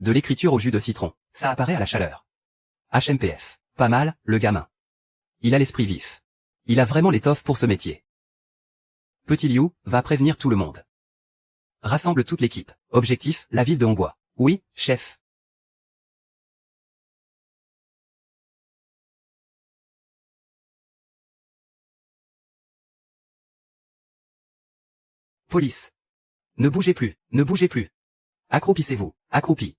De l'écriture au jus de citron. Ça apparaît à la chaleur. HMPF. Pas mal, le gamin. Il a l'esprit vif. Il a vraiment l'étoffe pour ce métier. Petit Liu, va prévenir tout le monde. Rassemble toute l'équipe. Objectif, la ville de Hongwa. Oui, chef. Police. Ne bougez plus, ne bougez plus. Accroupissez-vous, accroupis.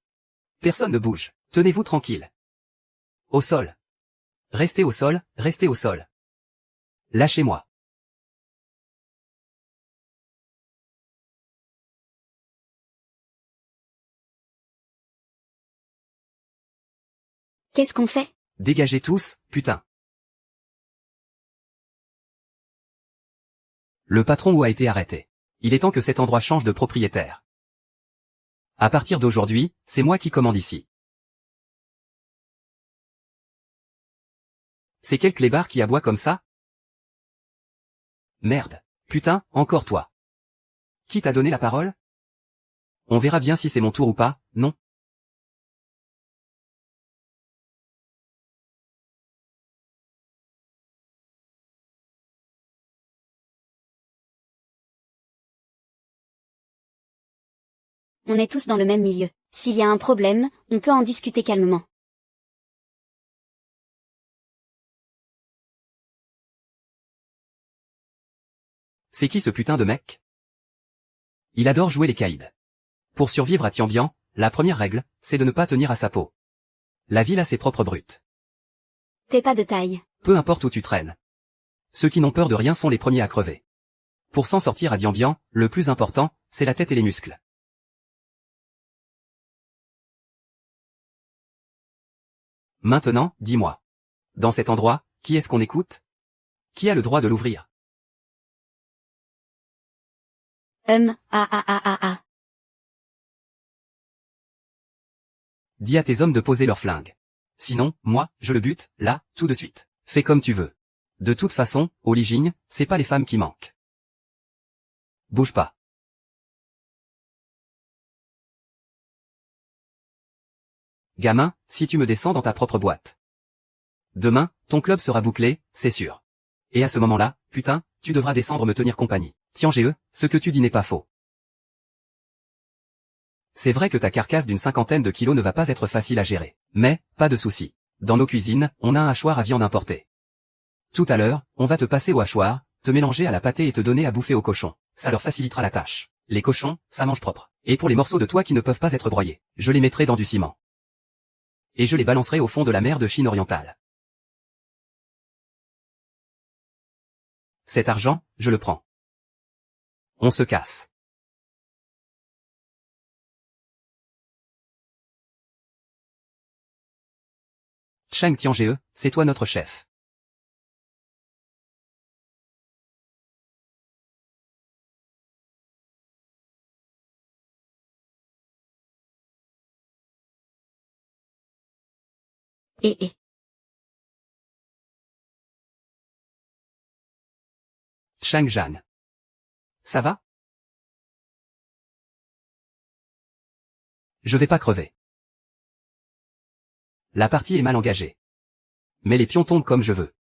Personne ne bouge, tenez-vous tranquille. Au sol. Restez au sol, restez au sol. Lâchez-moi. Qu'est-ce qu'on fait? Dégagez tous, putain. Le patron Wu a été arrêté. Il est temps que cet endroit change de propriétaire. À partir d'aujourd'hui, c'est moi qui commande ici. C'est quel clébard qui aboie comme ça? Merde. Putain, encore toi. Qui t'a donné la parole? On verra bien si c'est mon tour ou pas, non? On est tous dans le même milieu. S'il y a un problème, on peut en discuter calmement. C'est qui ce putain de mec? Il adore jouer les caïds. Pour survivre à Tianbian, la première règle, c'est de ne pas tenir à sa peau. La ville a ses propres brutes. T'es pas de taille. Peu importe où tu traînes. Ceux qui n'ont peur de rien sont les premiers à crever. Pour s'en sortir à Diambian, le plus important, c'est la tête et les muscles. Maintenant, dis-moi. Dans cet endroit, qui est-ce qu'on écoute? Qui a le droit de l'ouvrir? Ah. Dis à tes hommes de poser leurs flingues. Sinon, moi, je le bute, là, tout de suite. Fais comme tu veux. De toute façon, au Lijing, c'est pas les femmes qui manquent. Bouge pas. Gamin, si tu me descends dans ta propre boîte. Demain, ton club sera bouclé, c'est sûr. Et à ce moment-là, putain, tu devras descendre me tenir compagnie. Tiens ce que tu dis n'est pas faux. C'est vrai que ta carcasse d'une 50aine de kilos ne va pas être facile à gérer. Mais, pas de souci. Dans nos cuisines, on a un hachoir à viande importée. Tout à l'heure, on va te passer au hachoir, te mélanger à la pâtée et te donner à bouffer aux cochons. Ça leur facilitera la tâche. Les cochons, ça mange propre. Et pour les morceaux de toit qui ne peuvent pas être broyés, je les mettrai dans du ciment. Et je les balancerai au fond de la mer de Chine orientale. Cet argent, je le prends. On se casse. Chang Tiange, c'est toi notre chef. Et. Chang Jan. Ça va? Je vais pas crever. La partie est mal engagée. Mais les pions tombent comme je veux.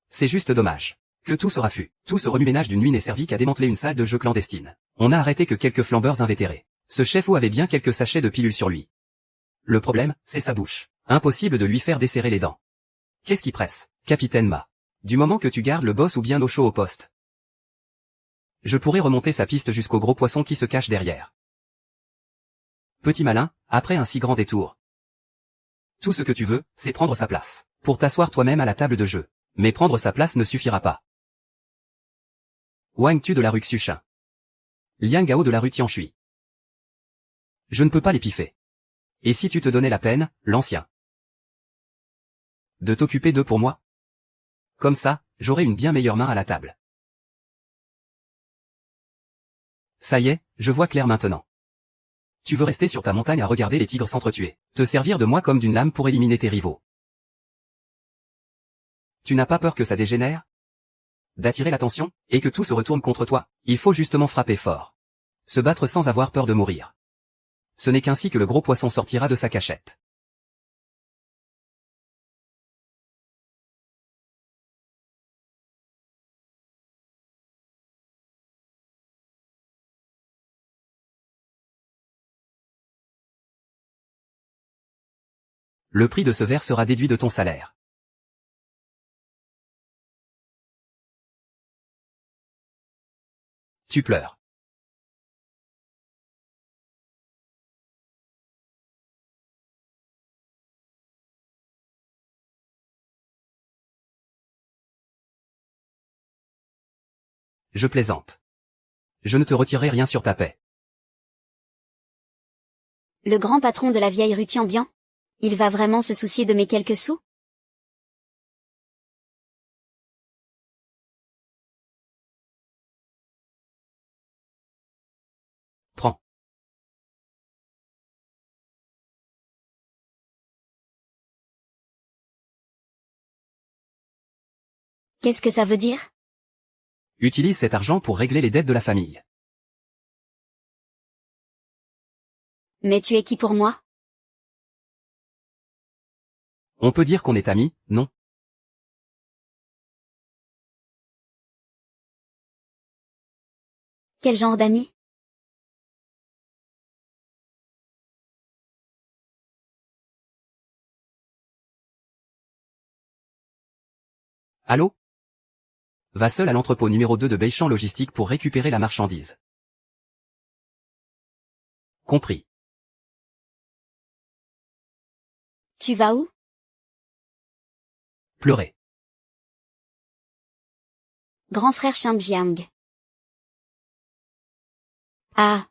C'est juste dommage. Que tout ce raffut, tout ce remue-ménage d'une nuit n'est servi qu'à démanteler une salle de jeu clandestine. On n'a arrêté que quelques flambeurs invétérés. Ce chef avait bien quelques sachets de pilules sur lui. Le problème, c'est sa bouche. Impossible de lui faire desserrer les dents. Qu'est-ce qui presse, capitaine Ma? Du moment que tu gardes le boss ou bien l'eau chaud au poste. Je pourrais remonter sa piste jusqu'au gros poisson qui se cache derrière. Petit malin, après un si grand détour. Tout ce que tu veux, c'est prendre sa place. Pour t'asseoir toi-même à la table de jeu. Mais prendre sa place ne suffira pas. Wang Tu de la rue Xuchin. Liang Gao de la rue Tianshui. Je ne peux pas les piffer. Et si tu te donnais la peine, l'ancien, de t'occuper d'eux pour moi? Comme ça, j'aurai une bien meilleure main à la table. Ça y est, je vois clair maintenant. Tu veux rester sur ta montagne à regarder les tigres s'entretuer, te servir de moi comme d'une lame pour éliminer tes rivaux. Tu n'as pas peur que ça dégénère? D'attirer l'attention, et que tout se retourne contre toi? Il faut justement frapper fort. Se battre sans avoir peur de mourir. Ce n'est qu'ainsi que le gros poisson sortira de sa cachette. Le prix de ce verre sera déduit de ton salaire. Tu pleures. Je plaisante. Je ne te retirerai rien sur ta paix. Le grand patron de la vieille rue Tiambian? Il va vraiment se soucier de mes quelques sous? Prends. Qu'est-ce que ça veut dire? Utilise cet argent pour régler les dettes de la famille. Mais tu es qui pour moi? On peut dire qu'on est amis, non? Quel genre d'ami? Allô? Va seul à l'entrepôt numéro 2 de Beichamp Logistique pour récupérer la marchandise. Compris. Tu vas où? Pleurer. Grand frère Chamjiang. Ah.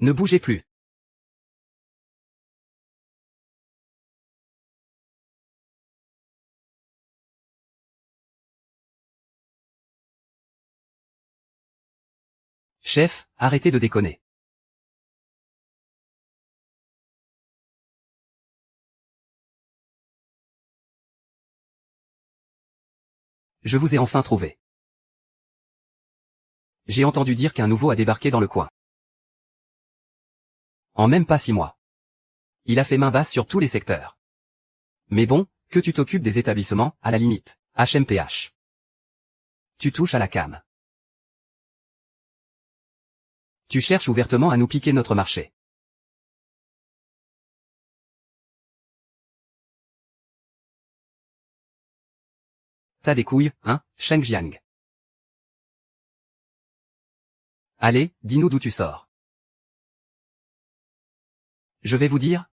Ne bougez plus. Chef, arrêtez de déconner. Je vous ai enfin trouvé. J'ai entendu dire qu'un nouveau a débarqué dans le coin. En même pas 6 mois. Il a fait main basse sur tous les secteurs. Mais bon, que tu t'occupes des établissements, à la limite. HMPH. Tu touches à la cam. Tu cherches ouvertement à nous piquer notre marché. T'as des couilles, hein, Sheng Jiang. Allez, dis-nous d'où tu sors. Je vais vous dire.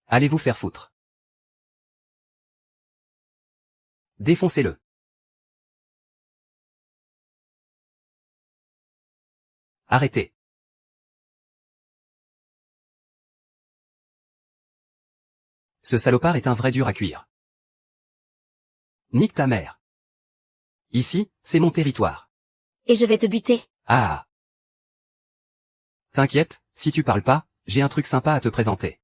Allez vous faire foutre. Défoncez-le. Arrêtez. Ce salopard est un vrai dur à cuire. Nique ta mère. Ici, c'est mon territoire. Et je vais te buter. Ah. T'inquiète, si tu parles pas, j'ai un truc sympa à te présenter.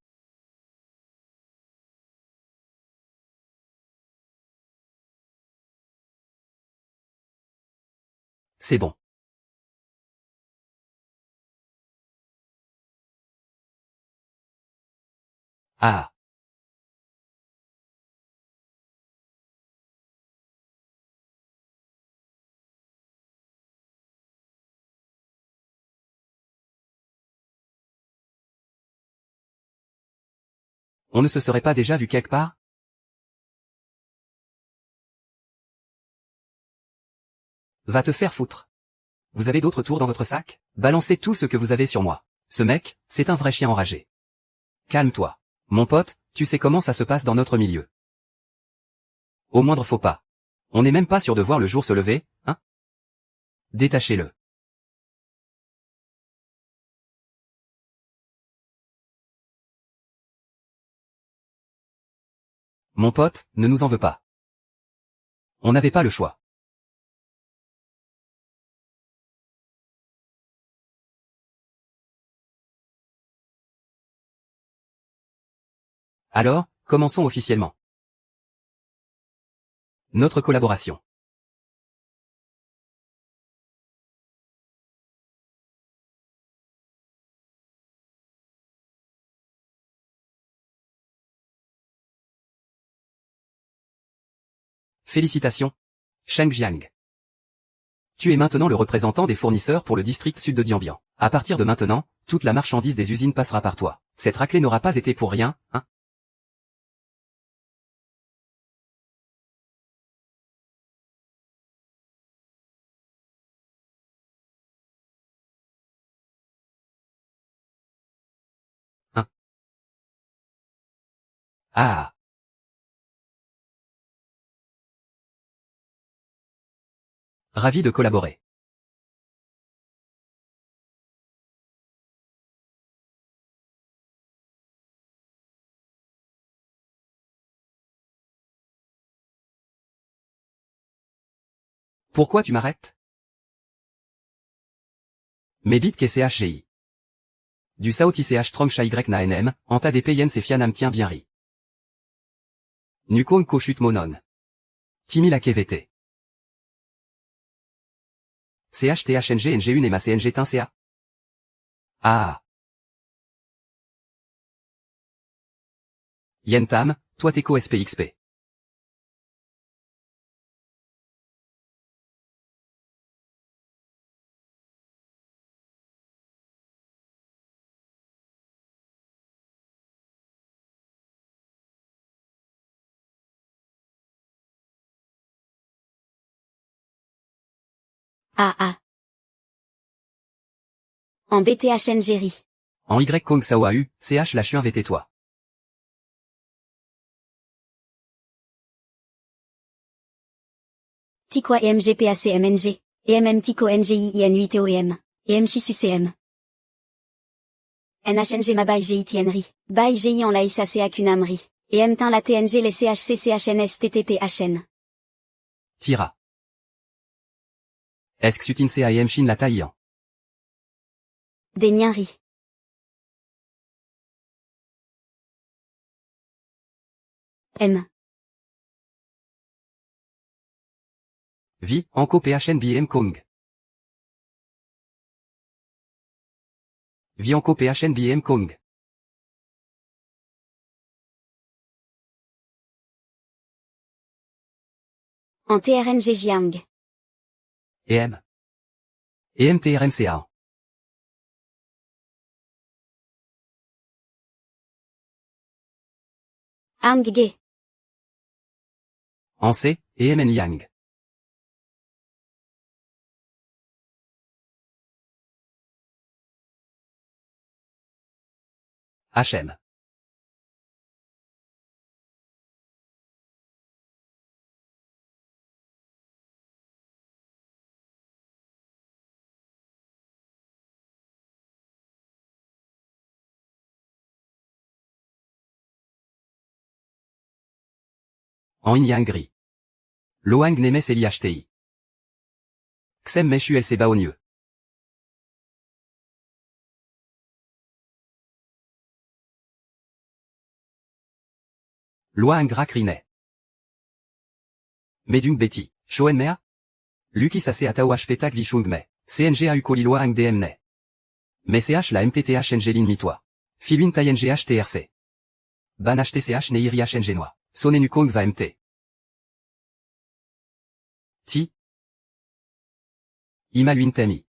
C'est bon. Ah. On ne se serait pas déjà vu quelque part? Va te faire foutre. Vous avez d'autres tours dans votre sac? Balancez tout ce que vous avez sur moi. Ce mec, c'est un vrai chien enragé. Calme-toi. Mon pote, tu sais comment ça se passe dans notre milieu. Au moindre faux pas. On n'est même pas sûr de voir le jour se lever, hein? Détachez-le. Mon pote, ne nous en veux pas. On n'avait pas le choix. Alors, commençons officiellement. Notre collaboration. Félicitations, Sheng Jiang. Tu es maintenant le représentant des fournisseurs pour le district sud de Diambian. À partir de maintenant, toute la marchandise des usines passera par toi. Cette raclée n'aura pas été pour rien, hein? Hein? Ah! Ravi de collaborer. Pourquoi tu m'arrêtes? Mebit ke CHGI. Du Saoti CH Trong Sha Y Na NM, Anta DP Yen Se Fianam tient bien ri. Nukong Ko Chut Monon. Timi la KVT. CHTHNG NG1 et ma CNG Tin CA. Ah! Yentam, toi Teco SPXP. Ah ah. En BTHN Géry. En Y Kong Sao AU, CH la Chuin VT toi. Tikwa EMGPACMNG. EMM Tico NGI IN8OEM. EM Chisu CM. NHNG Mabai GI Tienri. Bai GI en Laïsa CA Kunamri. EM Tin la TNG les CHCCHNS TTPHN. Tira. Est-ce Sutin CAM Shin la Taïan. Des Nienri. M. Vi, Anko PHN BM Kong. Vi Anko PHN BM Kong. En TRNG Jiang. EM. EMTRMCA. Ang-ge. En C, EMN Yang. HM. En Inyang Gris. Loang Nemes Eli HTI. Xem Mesh ULC Baonieux. Loang Grak Rinet. Medung Betty. Shoen Mea. Luki Sase Atao Petak Vishung Me. CNG A Ukoli Loang DM Ne. Mais CH la MTTH NG Lin toi. Filuin Tai NGH TRC. Ban HTCH Neiri HNG Noa. Sonenu Kong va MT. Ti. Imaluin Temi.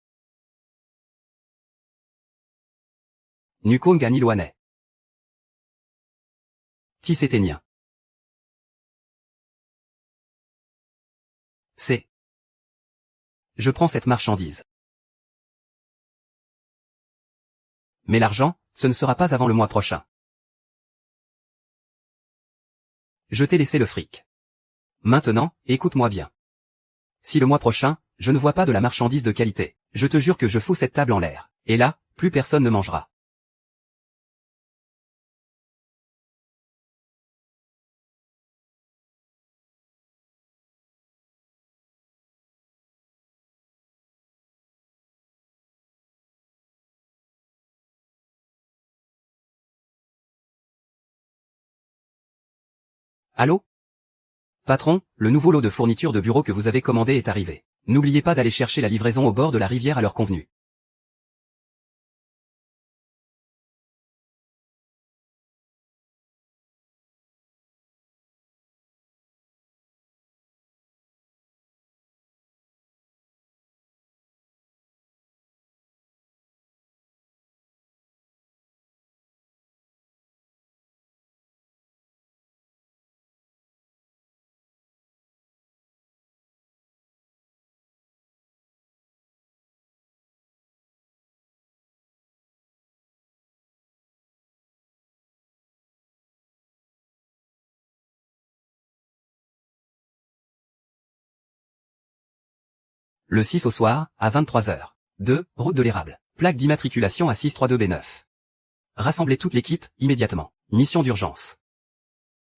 Nukong Ani Loanais. Ti Séténien. C'est. Je prends cette marchandise. Mais l'argent, ce ne sera pas avant le mois prochain. Je t'ai laissé le fric. Maintenant, écoute-moi bien. Si le mois prochain, je ne vois pas de la marchandise de qualité, je te jure que je fous cette table en l'air. Et là, plus personne ne mangera. Allô? Patron, le nouveau lot de fournitures de bureau que vous avez commandé est arrivé. N'oubliez pas d'aller chercher la livraison au bord de la rivière à l'heure convenue. Le 6 au soir, à 23h. 2, route de l'Érable. Plaque d'immatriculation à 632B9. Rassemblez toute l'équipe, immédiatement. Mission d'urgence.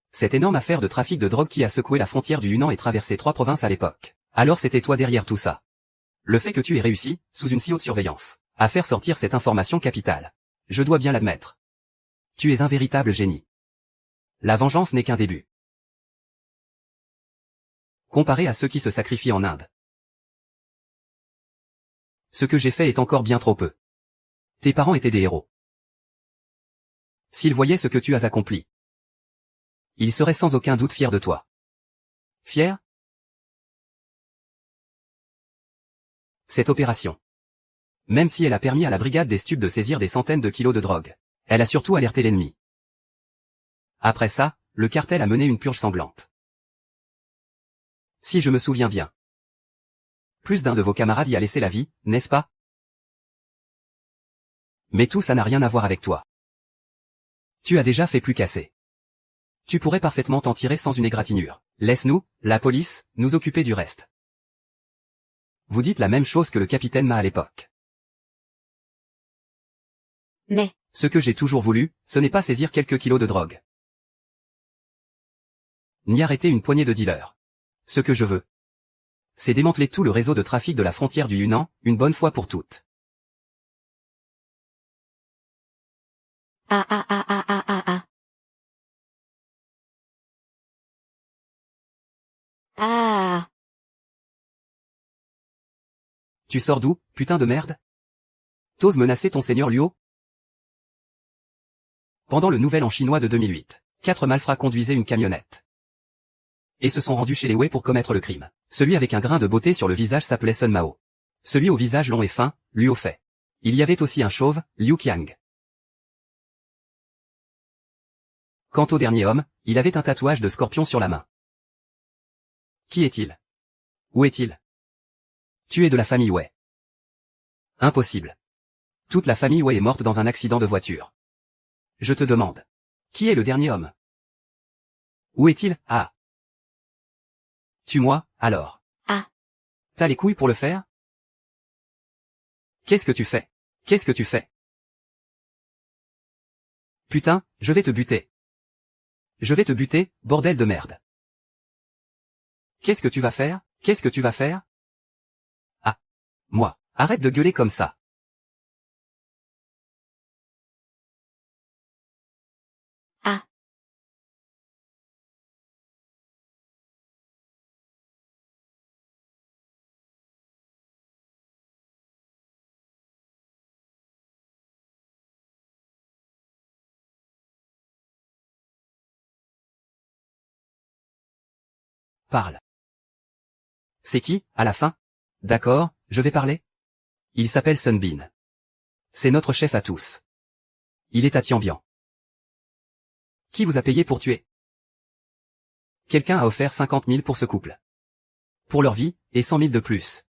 Cette énorme affaire de trafic de drogue qui a secoué la frontière du Yunnan et traversé 3 provinces à l'époque. Alors c'était toi derrière tout ça. Le fait que tu aies réussi, sous une si haute surveillance, à faire sortir cette information capitale. Je dois bien l'admettre. Tu es un véritable génie. La vengeance n'est qu'un début. Comparé à ceux qui se sacrifient en Inde. Ce que j'ai fait est encore bien trop peu. Tes parents étaient des héros. S'ils voyaient ce que tu as accompli, ils seraient sans aucun doute fiers de toi. Fiers? Cette opération, même si elle a permis à la brigade des stupes de saisir des centaines de kilos de drogue, elle a surtout alerté l'ennemi. Après ça, le cartel a mené une purge sanglante. Si je me souviens bien, plus d'un de vos camarades y a laissé la vie, n'est-ce pas? Mais tout ça n'a rien à voir avec toi. Tu as déjà fait plus qu'assez. Tu pourrais parfaitement t'en tirer sans une égratignure. Laisse-nous, la police, nous occuper du reste. Vous dites la même chose que le capitaine m'a à l'époque. Mais, Ce que j'ai toujours voulu, ce n'est pas saisir quelques kilos de drogue, ni arrêter une poignée de dealers. Ce que je veux, c'est démanteler tout le réseau de trafic de la frontière du Yunnan, une bonne fois pour toutes. ah ah ah ah ah ah ah. Ah. Tu sors d'où, putain de merde? T'oses menacer ton seigneur Luo? Pendant le Nouvel An chinois de 2008, 4 malfrats conduisaient une camionnette et se sont rendus chez les Wei pour commettre le crime. Celui avec un grain de beauté sur le visage s'appelait Sun Mao. Celui au visage long et fin, Luo Fei. Il y avait aussi un chauve, Liu Qiang. Quant au dernier homme, il avait un tatouage de scorpion sur la main. Qui est-il? Où est-il? Tu es de la famille Wei. Impossible. Toute la famille Wei est morte dans un accident de voiture. Je te demande. Qui est le dernier homme? Où est-il? Ah. Tue-moi, alors. Ah. T'as les couilles pour le faire? Qu'est-ce que tu fais? Qu'est-ce que tu fais? Putain, je vais te buter. Je vais te buter, bordel de merde. Qu'est-ce que tu vas faire? Qu'est-ce que tu vas faire? Ah. Moi. Arrête de gueuler comme ça. Ah. Parle. C'est qui, à la fin? D'accord, je vais parler. Il s'appelle Sun Bin. C'est notre chef à tous. Il est à Tianbian. Qui vous a payé pour tuer? Quelqu'un a offert 50 000 pour ce couple. Pour leur vie, et 100 000 de plus.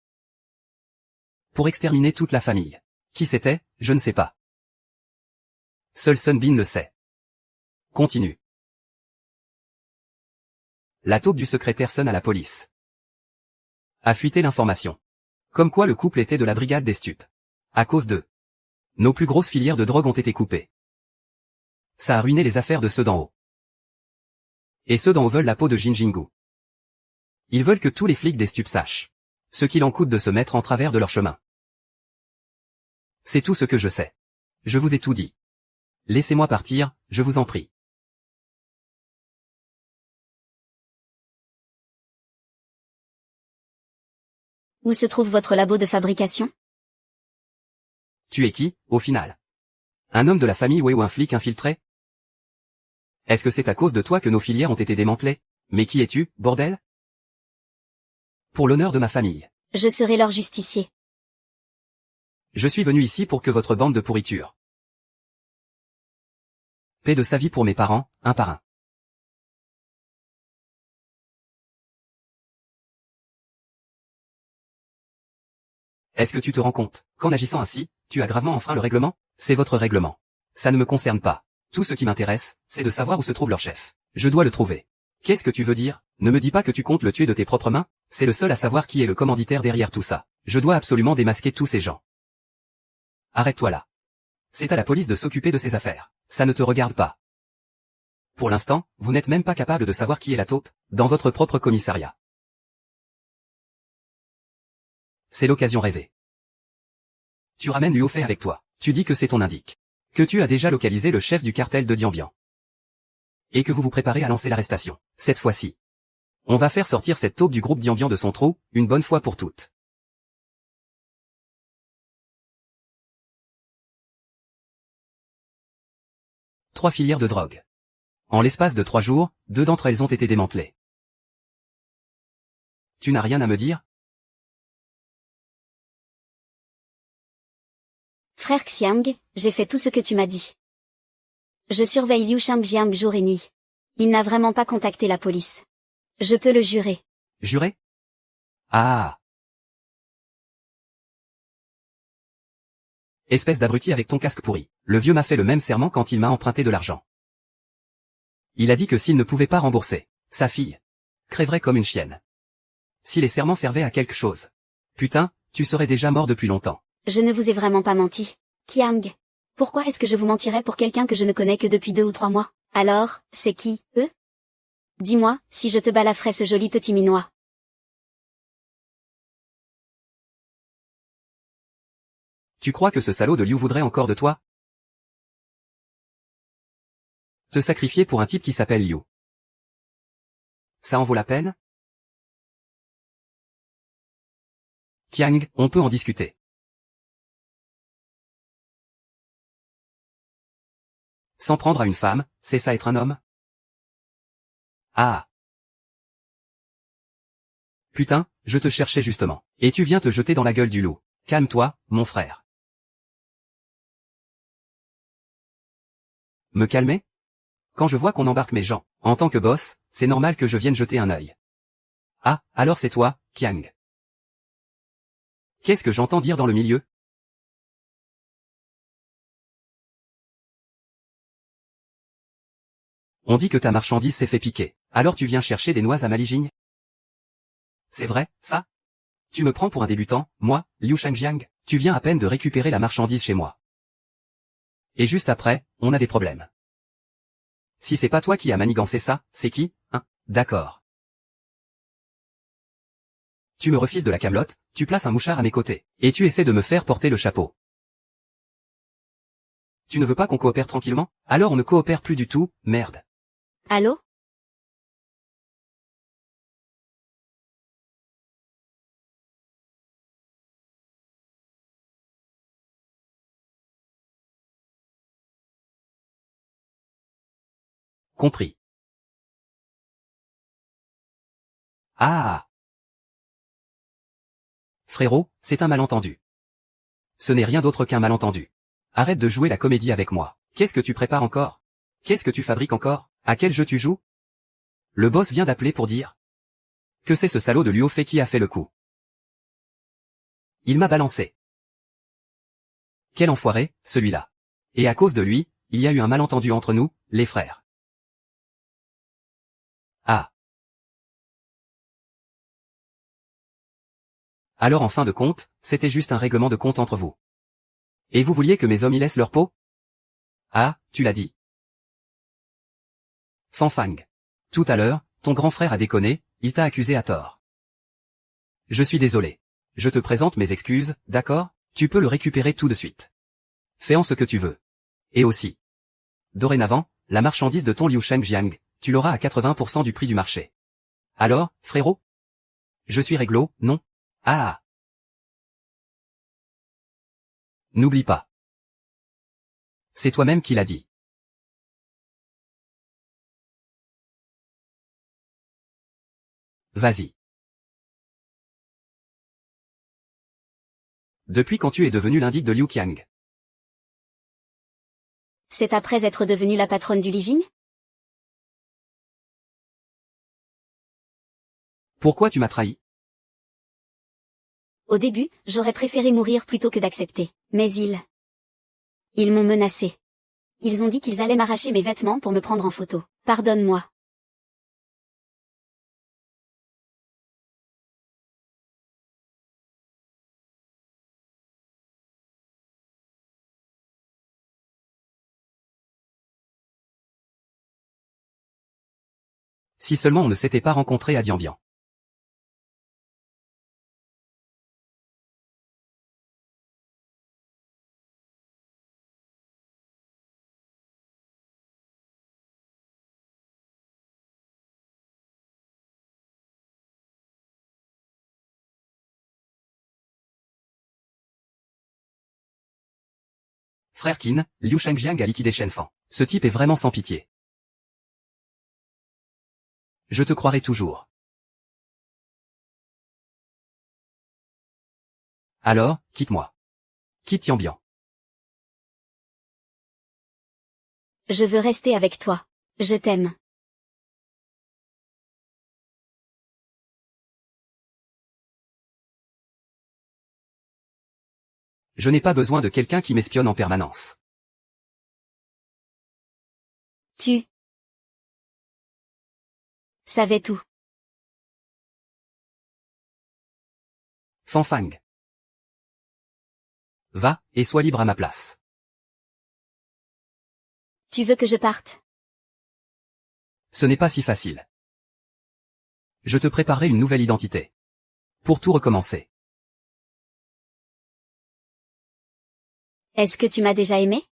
Pour exterminer toute la famille. Qui c'était, je ne sais pas. Seul Sun Bin le sait. Continue. La taupe du secrétaire sonne à la police. A fuité l'information. Comme quoi le couple était de la brigade des stupes. À cause d'eux. Nos plus grosses filières de drogue ont été coupées. Ça a ruiné les affaires de ceux d'en haut. Et ceux d'en haut veulent la peau de Jin Jingu. Ils veulent que tous les flics des stupes sachent ce qu'il en coûte de se mettre en travers de leur chemin. C'est tout ce que je sais. Je vous ai tout dit. Laissez-moi partir, je vous en prie. Où se trouve votre labo de fabrication? Tu es qui, au final? Un homme de la famille Wei ou un flic infiltré? Est-ce que c'est à cause de toi que nos filières ont été démantelées? Mais qui es-tu, bordel? Pour l'honneur de ma famille. Je serai leur justicier. Je suis venu ici pour que votre bande de pourriture paie de sa vie pour mes parents, un par un. Est-ce que tu te rends compte qu'en agissant ainsi, tu as gravement enfreint le règlement? C'est votre règlement. Ça ne me concerne pas. Tout ce qui m'intéresse, c'est de savoir où se trouve leur chef. Je dois le trouver. Qu'est-ce que tu veux dire, Ne me dis pas que tu comptes le tuer de tes propres mains, c'est le seul à savoir qui est le commanditaire derrière tout ça. Je dois absolument démasquer tous ces gens. Arrête-toi là. C'est à la police de s'occuper de ces affaires. Ça ne te regarde pas. Pour l'instant, vous n'êtes même pas capable de savoir qui est la taupe, dans votre propre commissariat. C'est l'occasion rêvée. Tu ramènes Liu Fei avec toi. Tu dis que c'est ton indique. Que tu as déjà localisé le chef du cartel de Dianbian. Et que vous vous préparez à lancer l'arrestation. Cette fois-ci. On va faire sortir cette taupe du groupe Dianbian de son trou, une bonne fois pour toutes. Trois filières de drogue. En l'espace de 3 jours, 2 d'entre elles ont été démantelées. Tu n'as rien à me dire? Frère Xiang, j'ai fait tout ce que tu m'as dit. Je surveille Liu Shangjiang jour et nuit. Il n'a vraiment pas contacté la police. Je peux le jurer. Jurer? Ah! Espèce d'abruti avec ton casque pourri. Le vieux m'a fait le même serment quand il m'a emprunté de l'argent. Il a dit que s'il ne pouvait pas rembourser, sa fille crèverait comme une chienne. Si les serments servaient à quelque chose. Putain, tu serais déjà mort depuis longtemps. Je ne vous ai vraiment pas menti. Qiang. Pourquoi est-ce que je vous mentirais pour quelqu'un que je ne connais que depuis 2 ou 3 mois? Alors, c'est qui, eux? Dis-moi, si je te balaferais ce joli petit minois. Tu crois que ce salaud de Liu voudrait encore de toi? Te sacrifier pour un type qui s'appelle Liu. Ça en vaut la peine? Qiang, on peut en discuter. S'en prendre à une femme, c'est ça être un homme? Ah! Putain, je te cherchais justement. Et tu viens te jeter dans la gueule du loup. Calme-toi, mon frère. Me calmer? Quand je vois qu'on embarque mes gens, en tant que boss, c'est normal que je vienne jeter un œil. Ah, alors c'est toi, Qiang. Qu'est-ce que j'entends dire dans le milieu? On dit que ta marchandise s'est fait piquer. Alors tu viens chercher des noix à Maligigne? C'est vrai, ça? Tu me prends pour un débutant, moi, Liu Shangjiang? Tu viens à peine de récupérer la marchandise chez moi. Et juste après, on a des problèmes. Si c'est pas toi qui as manigancé ça, c'est qui, hein? D'accord. Tu me refiles de la camelote, tu places un mouchard à mes côtés, et tu essaies de me faire porter le chapeau. Tu ne veux pas qu'on coopère tranquillement? Alors on ne coopère plus du tout, merde. Allô? Compris. Ah! Frérot, c'est un malentendu. Ce n'est rien d'autre qu'un malentendu. Arrête de jouer la comédie avec moi. Qu'est-ce que tu prépares encore? Qu'est-ce que tu fabriques encore? À quel jeu tu joues? Le boss vient d'appeler pour dire que c'est ce salaud de Liu Fei qui a fait le coup. Il m'a balancé. Quel enfoiré, celui-là. Et à cause de lui, il y a eu un malentendu entre nous, les frères. Ah. Alors en fin de compte, c'était juste un règlement de compte entre vous. Et vous vouliez que mes hommes y laissent leur peau? Ah, tu l'as dit. Fanfang. Tout à l'heure, ton grand frère a déconné, il t'a accusé à tort. Je suis désolé. Je te présente mes excuses, d'accord? Tu peux le récupérer tout de suite. Fais en ce que tu veux. Et aussi. Dorénavant, la marchandise de ton Liu Shangjiang, tu l'auras à 80% du prix du marché. Alors, frérot? Je suis réglo, non? Ah! N'oublie pas. C'est toi-même qui l'as dit. Vas-y. Depuis quand tu es devenu l'indique de Liu Qiang? C'est après être devenue la patronne du Lijing? Pourquoi tu m'as trahi? Au début, j'aurais préféré mourir plutôt que d'accepter. Mais ils m'ont menacé. Ils ont dit qu'ils allaient m'arracher mes vêtements pour me prendre en photo. Pardonne-moi. Si seulement on ne s'était pas rencontré à Diambian. Frère Qin, Liu Shangjiang a liquidé Shen Fan. Ce type est vraiment sans pitié. Je te croirai toujours. Alors, quitte-moi. Quitte Diambian. Je veux rester avec toi. Je t'aime. Je n'ai pas besoin de quelqu'un qui m'espionne en permanence. Tu savais tout. Fanfang. Va, et sois libre à ma place. Tu veux que je parte? Ce n'est pas si facile. Je te préparerai une nouvelle identité. Pour tout recommencer. Est-ce que tu m'as déjà aimé?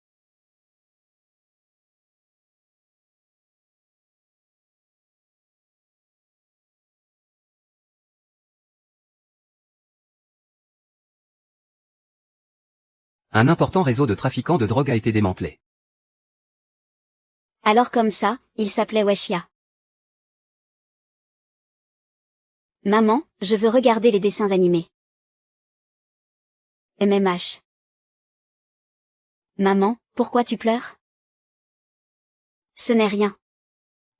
Un important réseau de trafiquants de drogue a été démantelé. Alors comme ça, il s'appelait Weshia. Maman, je veux regarder les dessins animés. MMH. Maman, pourquoi tu pleures? Ce n'est rien.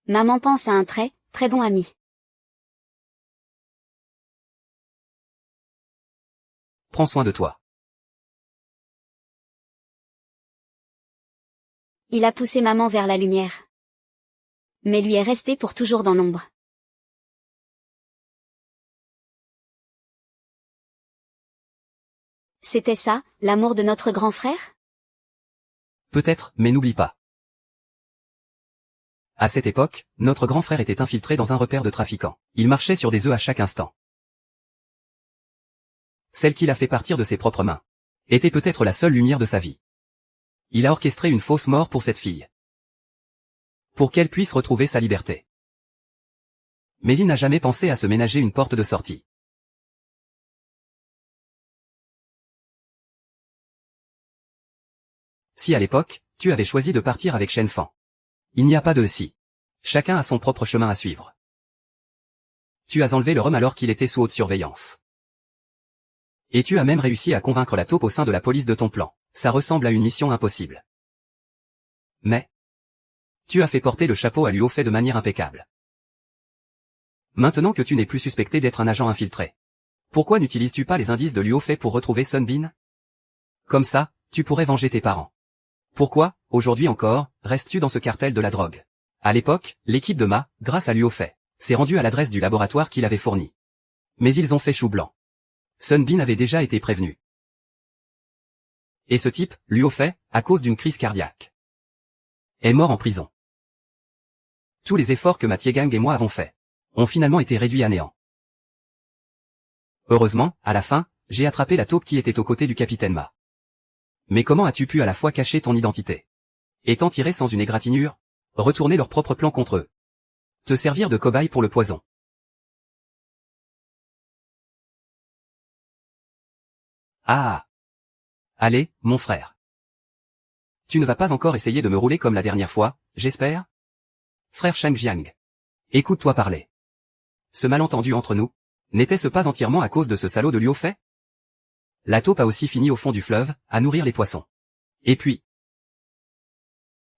Maman pense à un très, très bon ami. Prends soin de toi. Il a poussé maman vers la lumière. Mais lui est resté pour toujours dans l'ombre. C'était ça, l'amour de notre grand frère? Peut-être, mais n'oublie pas. À cette époque, notre grand frère était infiltré dans un repère de trafiquants. Il marchait sur des œufs à chaque instant. Celle qu'il a fait partir de ses propres mains était peut-être la seule lumière de sa vie. Il a orchestré une fausse mort pour cette fille. Pour qu'elle puisse retrouver sa liberté. Mais il n'a jamais pensé à se ménager une porte de sortie. Si à l'époque, tu avais choisi de partir avec Shen Fan. Il n'y a pas de si. Chacun a son propre chemin à suivre. Tu as enlevé le rhum alors qu'il était sous haute surveillance. Et tu as même réussi à convaincre la taupe au sein de la police de ton plan. Ça ressemble à une mission impossible. Mais tu as fait porter le chapeau à Luo Fei de manière impeccable. Maintenant que tu n'es plus suspecté d'être un agent infiltré. Pourquoi n'utilises-tu pas les indices de Luo Fei pour retrouver Sun Bin? Comme ça, tu pourrais venger tes parents. Pourquoi, aujourd'hui encore, restes-tu dans ce cartel de la drogue? À l'époque, l'équipe de Ma, grâce à Luo Fei, s'est rendue à l'adresse du laboratoire qu'il avait fourni. Mais ils ont fait chou blanc. Sun Bin avait déjà été prévenu. Et ce type, Luo Fei, à cause d'une crise cardiaque, est mort en prison. Tous les efforts que Ma Tiegang et moi avons faits ont finalement été réduits à néant. Heureusement, à la fin, j'ai attrapé la taupe qui était aux côtés du capitaine Ma. Mais comment as-tu pu à la fois cacher ton identité et t'en tirer sans une égratignure, retourner leur propre plan contre eux, te servir de cobaye pour le poison? Ah! Allez, mon frère. Tu ne vas pas encore essayer de me rouler comme la dernière fois, j'espère? Frère Shangjiang. Écoute-toi parler. Ce malentendu entre nous, n'était-ce pas entièrement à cause de ce salaud de Luo Fei? La taupe a aussi fini au fond du fleuve, à nourrir les poissons. Et puis,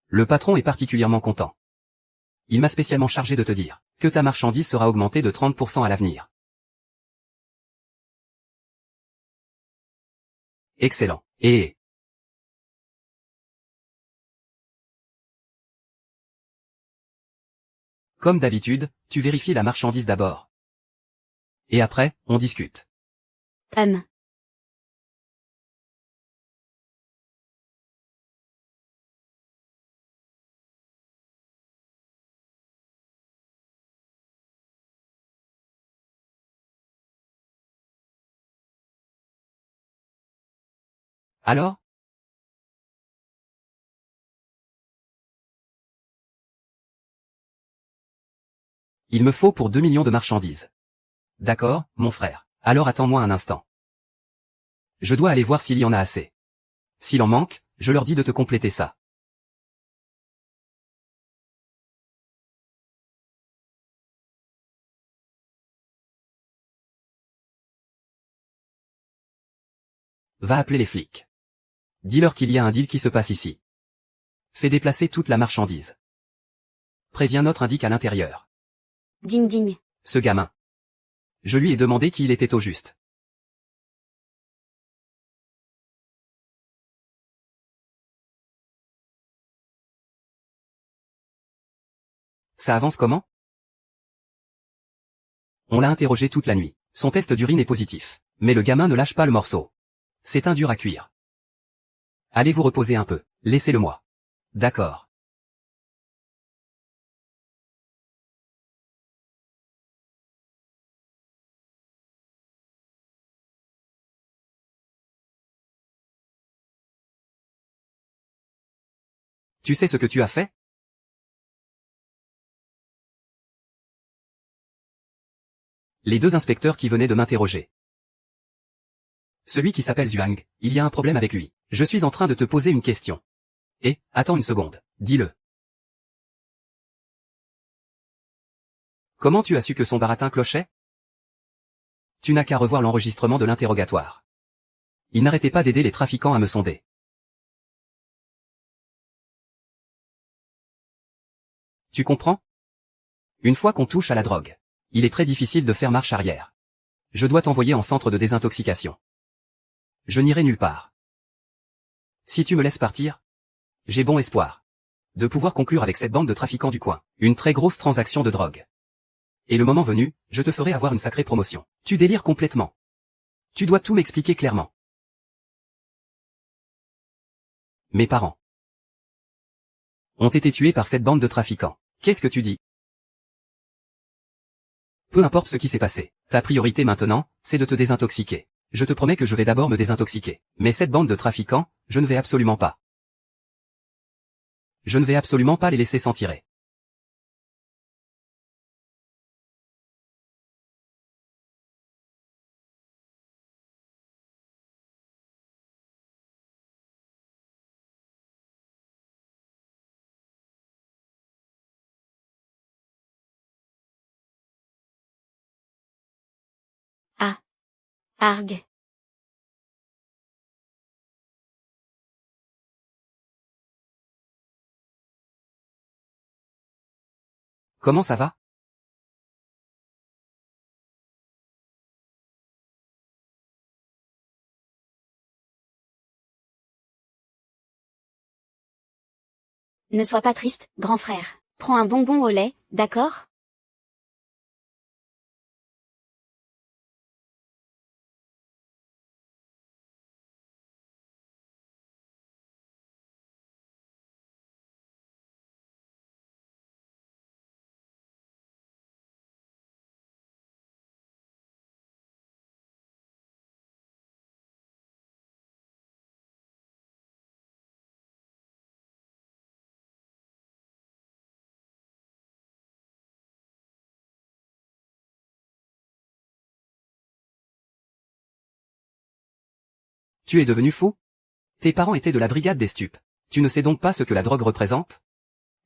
le patron est particulièrement content. Il m'a spécialement chargé de te dire que ta marchandise sera augmentée de 30% à l'avenir. Excellent. Et comme d'habitude, tu vérifies la marchandise d'abord. Et après, on discute. Alors? Il me faut pour 2 millions de marchandises. D'accord, mon frère. Alors attends-moi un instant. Je dois aller voir s'il y en a assez. S'il en manque, je leur dis de te compléter ça. Va appeler les flics. Dis-leur qu'il y a un deal qui se passe ici. Fais déplacer toute la marchandise. Préviens notre indique à l'intérieur. Ding ding. Ce gamin. Je lui ai demandé qui il était au juste. Ça avance comment? On l'a interrogé toute la nuit. Son test d'urine est positif. Mais le gamin ne lâche pas le morceau. C'est un dur à cuire. Allez vous reposer un peu. Laissez-le moi. D'accord. Tu sais ce que tu as fait? Les 2 inspecteurs qui venaient de m'interroger. Celui qui s'appelle Zhuang, il y a un problème avec lui. Je suis en train de te poser une question. Et, attends une seconde, dis-le. Comment tu as su que son baratin clochait? Tu n'as qu'à revoir l'enregistrement de l'interrogatoire. Il n'arrêtait pas d'aider les trafiquants à me sonder. Tu comprends? Une fois qu'on touche à la drogue, il est très difficile de faire marche arrière. Je dois t'envoyer en centre de désintoxication. Je n'irai nulle part. Si tu me laisses partir, j'ai bon espoir de pouvoir conclure avec cette bande de trafiquants du coin une très grosse transaction de drogue. Et le moment venu, je te ferai avoir une sacrée promotion. Tu délires complètement. Tu dois tout m'expliquer clairement. Mes parents ont été tués par cette bande de trafiquants. Qu'est-ce que tu dis? Peu importe ce qui s'est passé. Ta priorité maintenant, c'est de te désintoxiquer. Je te promets que je vais d'abord me désintoxiquer. Mais cette bande de trafiquants, je ne vais absolument pas. Je ne vais absolument pas les laisser s'en tirer. Ah. Arg. Comment ça va? Ne sois pas triste, grand frère. Prends un bonbon au lait, d'accord? Tu es devenu fou? Tes parents étaient de la brigade des stupes. Tu ne sais donc pas ce que la drogue représente?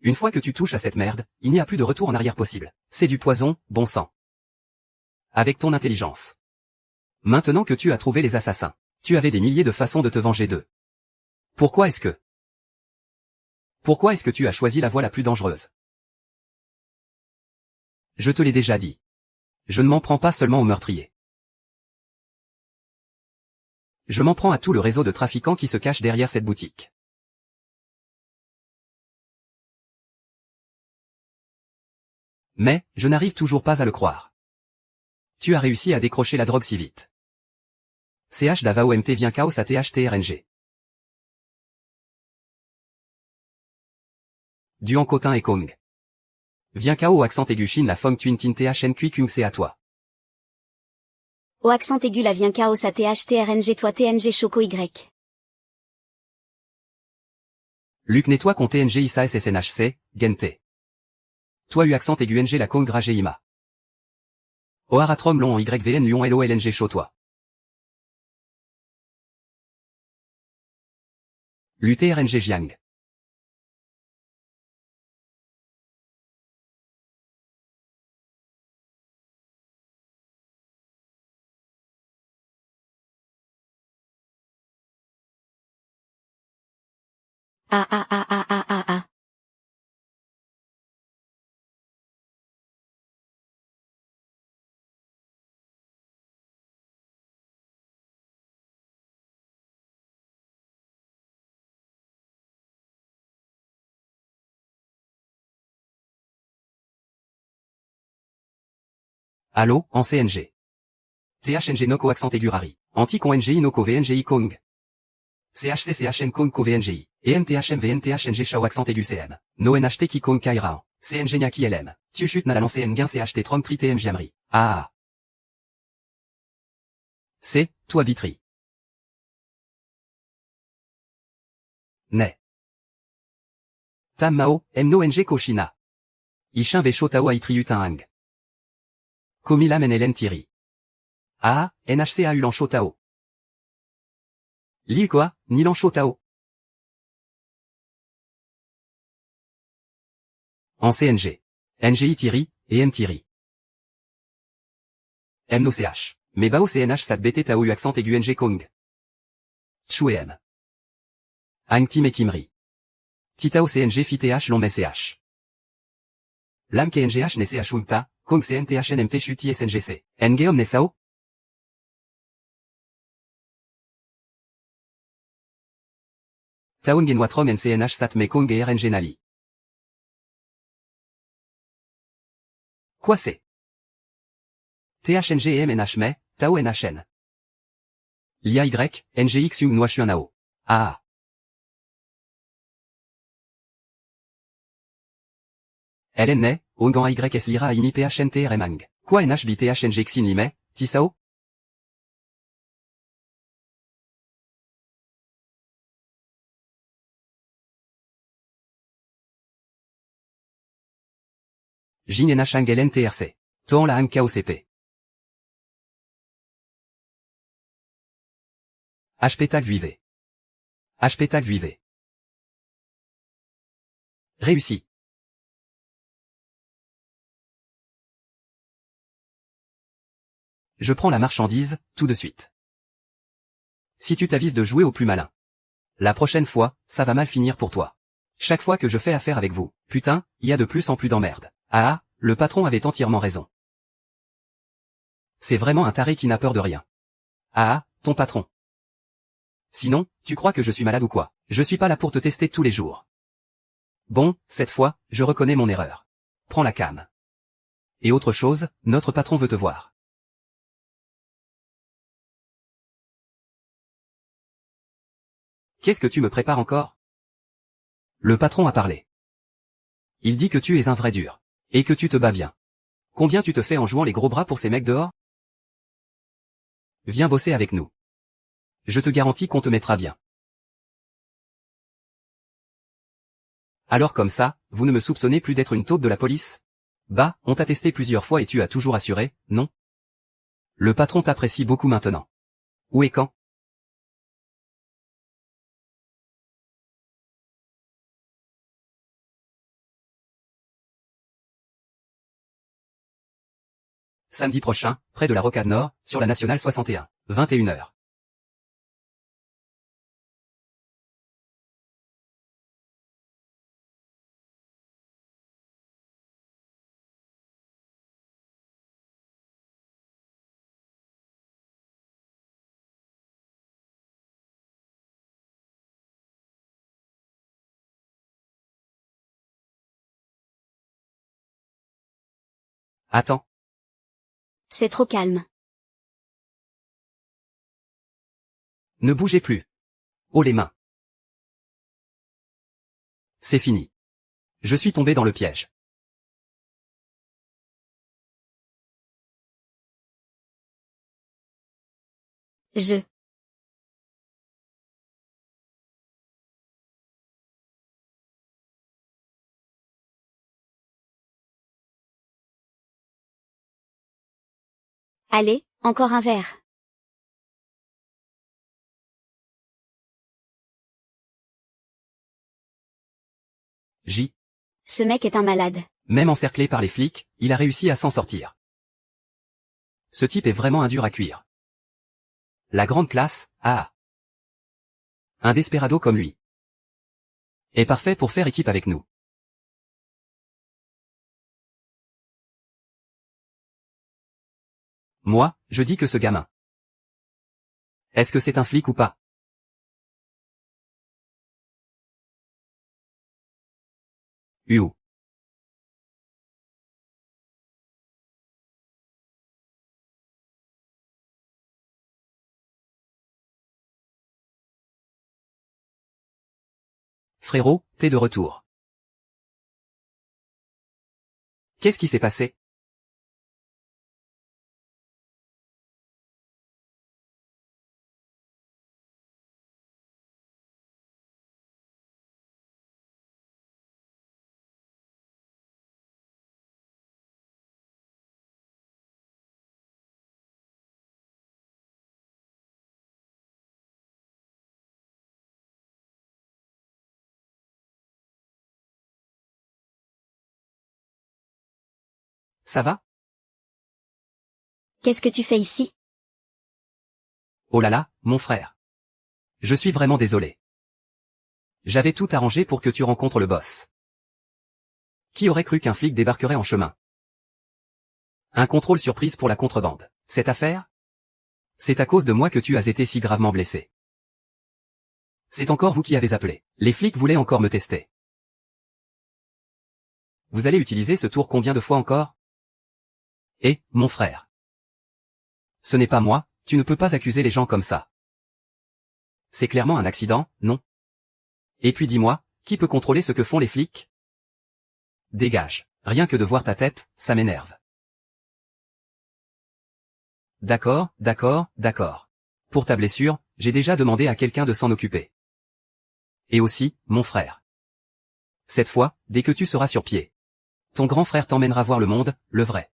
Une fois que tu touches à cette merde, il n'y a plus de retour en arrière possible. C'est du poison, bon sang. Avec ton intelligence. Maintenant que tu as trouvé les assassins, tu avais des milliers de façons de te venger d'eux. Pourquoi est-ce que tu as choisi la voie la plus dangereuse? Je te l'ai déjà dit. Je ne m'en prends pas seulement aux meurtriers. Je m'en prends à tout le réseau de trafiquants qui se cache derrière cette boutique. Mais, je n'arrive toujours pas à le croire. Tu as réussi à décrocher la drogue si vite. CH Davao MT vient chaos à THTRNG. Duan Cotin et Kong. Viens KO accent aigu Shin la Fong Twin Tin THN Kui Kung c'est à toi. Au accent aigu la vient chaos à THTRNG toi TNG Choco Y. Luc nettoie con TNG ISA SSNHC, Gente. Toi U accent aigu NG la Kong Gragé Ima. Oharatrom long en YVN Lyon LOLNG chaud toi. LUTRNG Jiang. Ah ah ah ah ah ah ah. Allo, en CNG. THNG Noko accent aigu rari. Anti-con NGI Noko VNGI Kong. CHCCHN Kong Ko VNGI. EMTHM VNTHNG Shao accent aigu CM. No NHT Ki Kong Kaira. CNG Nyaki LM. Tuchut na la lancé Nguin CHT Trom Tri TM Jamri. Ah. C'est, toi bitri. Ne. Tam Mao, Mno NG Koshina. Ishin Ve Shotao Aitriut Hang. Komila Menelen Thierry. Ah, NHCA Ulan Shotao. Li quoi, Nilan Shotao. En CNG. NGI Thierry, et M Thierry. Mno CH. Mais Bao CNH Sat BT Tao U accent aigu NG Kong. Chou M. Ang Tim et Kimri. Titao CNG Fit TH Long CH. Lam KNGH Ne CH Unta, Kong CNTH NMT Chuti SNGC. Ngeom Ne Sao. Taon Genwatrom NCNH Sat Me Kong et RNG Nali. Quoi c'est? THNG et MNH Me, Tao NHN. L'IA Y, NGX Yung Noa Chuanao. Ah. LN Ongan YS Lira Aimi PHNT Remang. Quoi NHB THNG Xin Lime, Tisao? Jin NH LN TRC. Toan la Hang KOCP. HP Tag Vive. HP Tag Vive. Réussi. Je prends la marchandise, tout de suite. Si tu t'avises de jouer au plus malin. La prochaine fois, ça va mal finir pour toi. Chaque fois que je fais affaire avec vous, putain, il y a de plus en plus d'emmerdes. Ah, le patron avait entièrement raison. C'est vraiment un taré qui n'a peur de rien. Ah, ton patron. Sinon, tu crois que je suis malade ou quoi? Je suis pas là pour te tester tous les jours. Bon, cette fois, je reconnais mon erreur. Prends la cam. Et autre chose, notre patron veut te voir. Qu'est-ce que tu me prépares encore? Le patron a parlé. Il dit que tu es un vrai dur. Et que tu te bats bien. Combien tu te fais en jouant les gros bras pour ces mecs dehors? Viens bosser avec nous. Je te garantis qu'on te mettra bien. Alors comme ça, vous ne me soupçonnez plus d'être une taupe de la police? Bah, on t'a testé plusieurs fois et tu as toujours assuré, non? Le patron t'apprécie beaucoup maintenant. Où et quand? Samedi prochain, près de la Rocade Nord, sur la Nationale 61, 21h. Attends. C'est trop calme. Ne bougez plus. Oh les mains. C'est fini. Je suis tombé dans le piège. Je Allez, encore un verre. J. Ce mec est un malade. Même encerclé par les flics, il a réussi à s'en sortir. Ce type est vraiment un dur à cuire. La grande classe, ah. Un desperado comme lui. Est parfait pour faire équipe avec nous. Moi, je dis que ce gamin. Est-ce que c'est un flic ou pas? Uou. Frérot, t'es de retour. Qu'est-ce qui s'est passé? Ça va? Qu'est-ce que tu fais ici? Oh là là, mon frère. Je suis vraiment désolé. J'avais tout arrangé pour que tu rencontres le boss. Qui aurait cru qu'un flic débarquerait en chemin? Un contrôle surprise pour la contrebande. Cette affaire? C'est à cause de moi que tu as été si gravement blessé. C'est encore vous qui avez appelé. Les flics voulaient encore me tester. Vous allez utiliser ce tour combien de fois encore? Eh, mon frère. Ce n'est pas moi, tu ne peux pas accuser les gens comme ça. C'est clairement un accident, non? Et puis dis-moi, qui peut contrôler ce que font les flics? Dégage. Rien que de voir ta tête, ça m'énerve. D'accord, d'accord, d'accord. Pour ta blessure, j'ai déjà demandé à quelqu'un de s'en occuper. Et aussi, mon frère. Cette fois, dès que tu seras sur pied. Ton grand frère t'emmènera voir le monde, le vrai.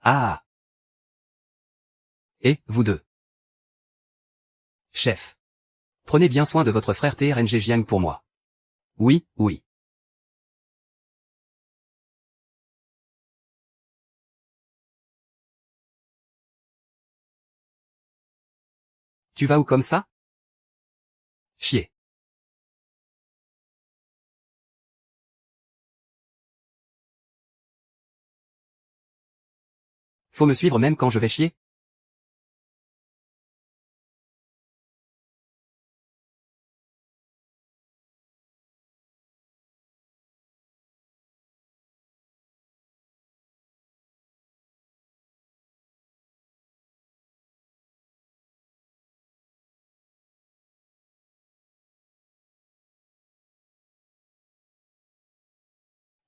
Ah. Et, vous deux. Chef. Prenez bien soin de votre frère TRNG Jiang pour moi. Oui, oui. Tu vas où comme ça? Chier. Faut me suivre même quand je vais chier?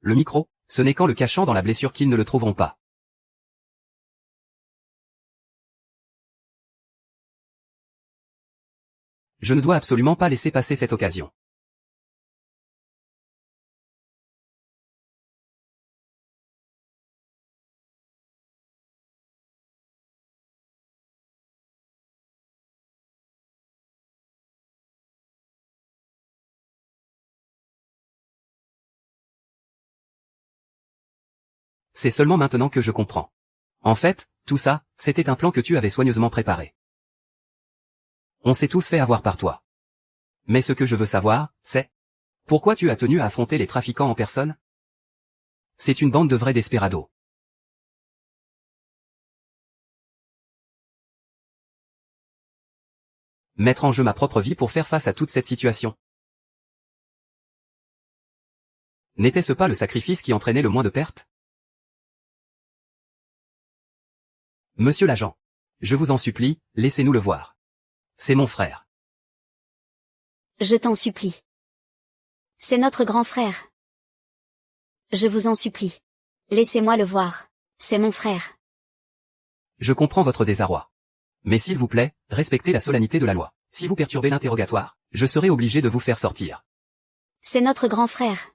Le micro, ce n'est qu'en le cachant dans la blessure qu'ils ne le trouveront pas. Je ne dois absolument pas laisser passer cette occasion. C'est seulement maintenant que je comprends. En fait, tout ça, c'était un plan que tu avais soigneusement préparé. On s'est tous fait avoir par toi. Mais ce que je veux savoir, c'est... Pourquoi tu as tenu à affronter les trafiquants en personne? C'est une bande de vrais desperados. Mettre en jeu ma propre vie pour faire face à toute cette situation. N'était-ce pas le sacrifice qui entraînait le moins de pertes? Monsieur l'agent. Je vous en supplie, laissez-nous le voir. C'est mon frère. Je t'en supplie. C'est notre grand frère. Je vous en supplie. Laissez-moi le voir. C'est mon frère. Je comprends votre désarroi. Mais s'il vous plaît, respectez la solennité de la loi. Si vous perturbez l'interrogatoire, je serai obligé de vous faire sortir. C'est notre grand frère.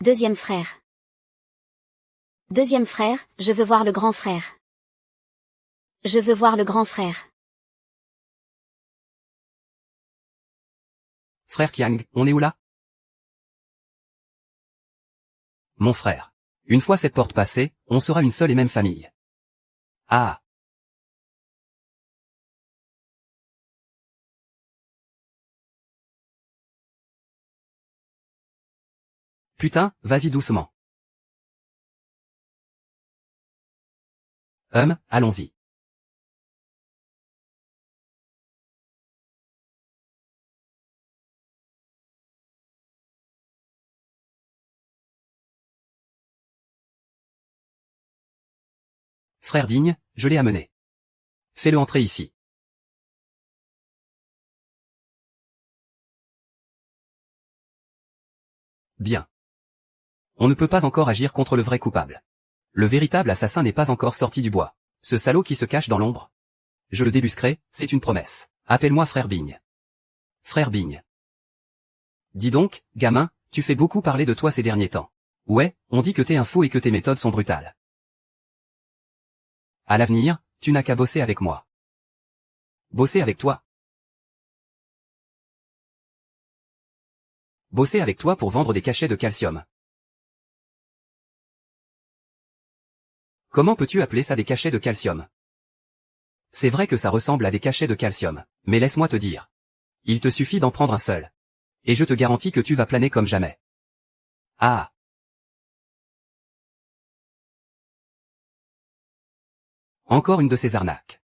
Deuxième frère. Deuxième frère, je veux voir le grand frère. Je veux voir le grand frère. Frère Qiang, on est où là? Mon frère. Une fois cette porte passée, on sera une seule et même famille. Ah. Putain, vas-y doucement. Allons-y. Frère digne, je l'ai amené. Fais-le entrer ici. Bien. On ne peut pas encore agir contre le vrai coupable. Le véritable assassin n'est pas encore sorti du bois. Ce salaud qui se cache dans l'ombre. Je le débusquerai, c'est une promesse. Appelle-moi frère Bigne. Frère Bigne. Dis donc, gamin, tu fais beaucoup parler de toi ces derniers temps. Ouais, on dit que t'es un fou et que tes méthodes sont brutales. À l'avenir, tu n'as qu'à bosser avec moi. Bosser avec toi. Bosser avec toi pour vendre des cachets de calcium. Comment peux-tu appeler ça des cachets de calcium? C'est vrai que ça ressemble à des cachets de calcium, mais laisse-moi te dire. Il te suffit d'en prendre un seul. Et je te garantis que tu vas planer comme jamais. Ah. Encore une de ces arnaques.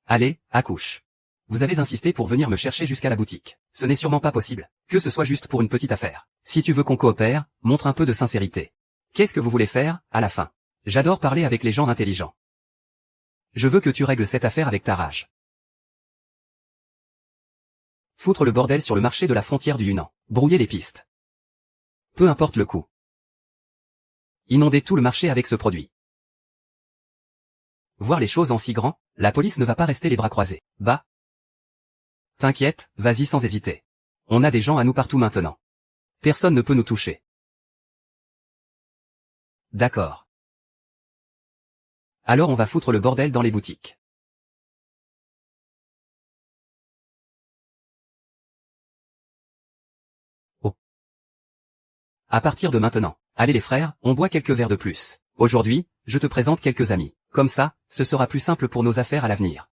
Allez, accouche. Vous avez insisté pour venir me chercher jusqu'à la boutique. Ce n'est sûrement pas possible, que ce soit juste pour une petite affaire. Si tu veux qu'on coopère, montre un peu de sincérité. Qu'est-ce que vous voulez faire, à la fin? J'adore parler avec les gens intelligents. Je veux que tu règles cette affaire avec ta rage. Foutre le bordel sur le marché de la frontière du Yunnan. Brouiller les pistes. Peu importe le coût. Inonder tout le marché avec ce produit. Voir les choses en si grand, la police ne va pas rester les bras croisés. Bah. T'inquiète, vas-y sans hésiter. On a des gens à nous partout maintenant. Personne ne peut nous toucher. D'accord. Alors on va foutre le bordel dans les boutiques. Oh. À partir de maintenant, allez les frères, on boit quelques verres de plus. Aujourd'hui, je te présente quelques amis. Comme ça, ce sera plus simple pour nos affaires à l'avenir.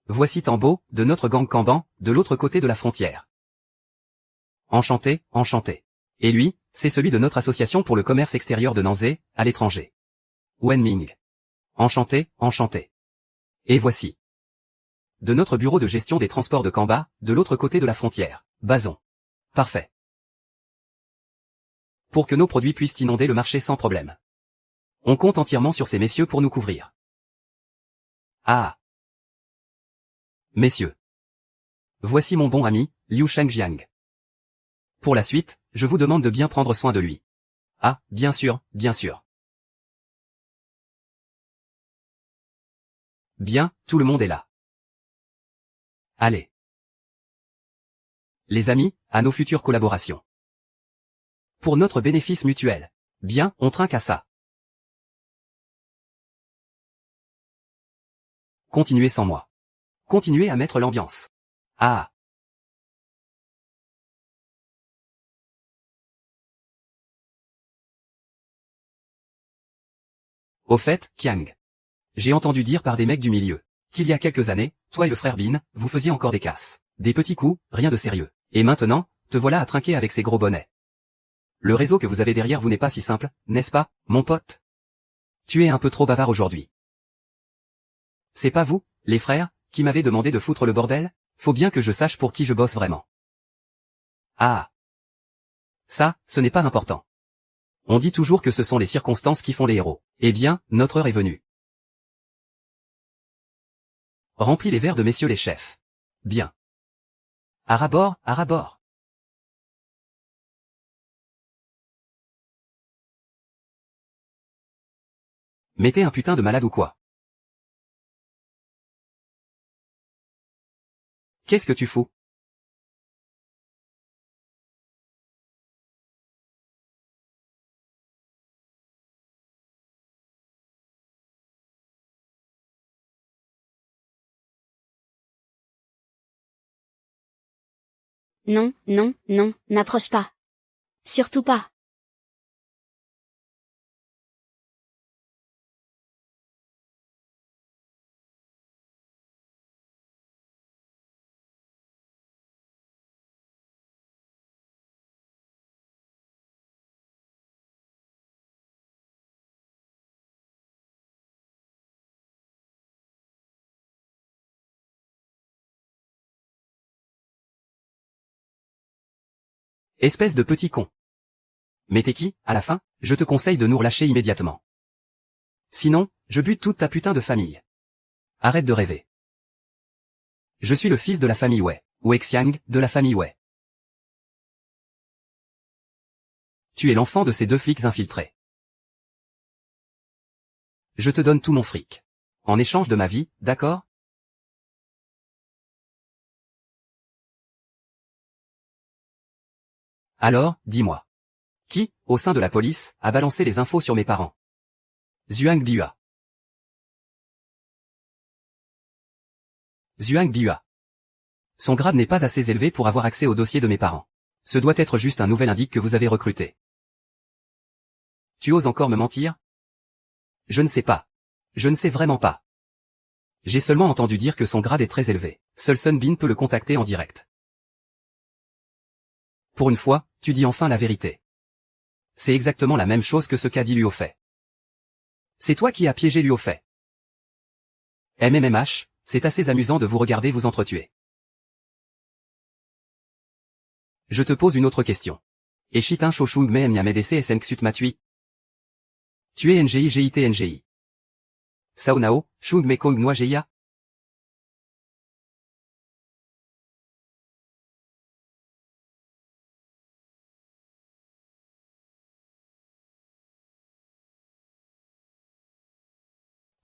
Voici Tambo, de notre gang Kamban, de l'autre côté de la frontière. Enchanté, enchanté. Et lui, c'est celui de notre association pour le commerce extérieur de Nanzé, à l'étranger. Wen Ming. Enchanté, enchanté. Et voici. De notre bureau de gestion des transports de Kamba, de l'autre côté de la frontière. Bazon. Parfait. Pour que nos produits puissent inonder le marché sans problème. On compte entièrement sur ces messieurs pour nous couvrir. Ah. Messieurs. Voici mon bon ami, Liu Shangjiang. Pour la suite, je vous demande de bien prendre soin de lui. Ah, bien sûr, bien sûr. Bien, tout le monde est là. Allez. Les amis, à nos futures collaborations. Pour notre bénéfice mutuel. Bien, on trinque à ça. Continuez sans moi. Continuez à mettre l'ambiance. Ah. Au fait, Qiang. J'ai entendu dire par des mecs du milieu, qu'il y a quelques années, toi et le frère Bin, vous faisiez encore des casses. Des petits coups, rien de sérieux. Et maintenant, te voilà à trinquer avec ces gros bonnets. Le réseau que vous avez derrière vous n'est pas si simple, n'est-ce pas, mon pote? Tu es un peu trop bavard aujourd'hui. C'est pas vous, les frères, qui m'avez demandé de foutre le bordel? Faut bien que je sache pour qui je bosse vraiment. Ah. Ça, ce n'est pas important. On dit toujours que ce sont les circonstances qui font les héros. Eh bien, notre heure est venue. Remplis les verres de messieurs les chefs. Bien. À rabord, à rabord. Mais t'es un putain de malade ou quoi? Qu'est-ce que tu fous? Non, non, non, n'approche pas. Surtout pas. Espèce de petit con. Mais t'es qui, à la fin? Je te conseille de nous relâcher immédiatement. Sinon, je bute toute ta putain de famille. Arrête de rêver. Je suis le fils de la famille Wei. Wei Xiang, de la famille Wei. Tu es l'enfant de ces deux flics infiltrés. Je te donne tout mon fric. En échange de ma vie, d'accord? Alors, dis-moi. Qui, au sein de la police, a balancé les infos sur mes parents? Zhuang Biyua. Zhuang Biyua. Son grade n'est pas assez élevé pour avoir accès au dossier de mes parents. Ce doit être juste un nouvel indique que vous avez recruté. Tu oses encore me mentir? Je ne sais pas. Je ne sais vraiment pas. J'ai seulement entendu dire que son grade est très élevé. Seul Sun Bin peut le contacter en direct. Pour une fois, tu dis enfin la vérité. C'est exactement la même chose que ce qu'a dit Luo Fei. C'est toi qui as piégé Luo Fei. MMMH, c'est assez amusant de vous regarder vous entretuer. Je te pose une autre question. Et Shitin Shoshung Me Mnyamedese SN Xut Matui. Tu es NGI GIT NGI. Saonao, Shung Me Kong Noa Geia.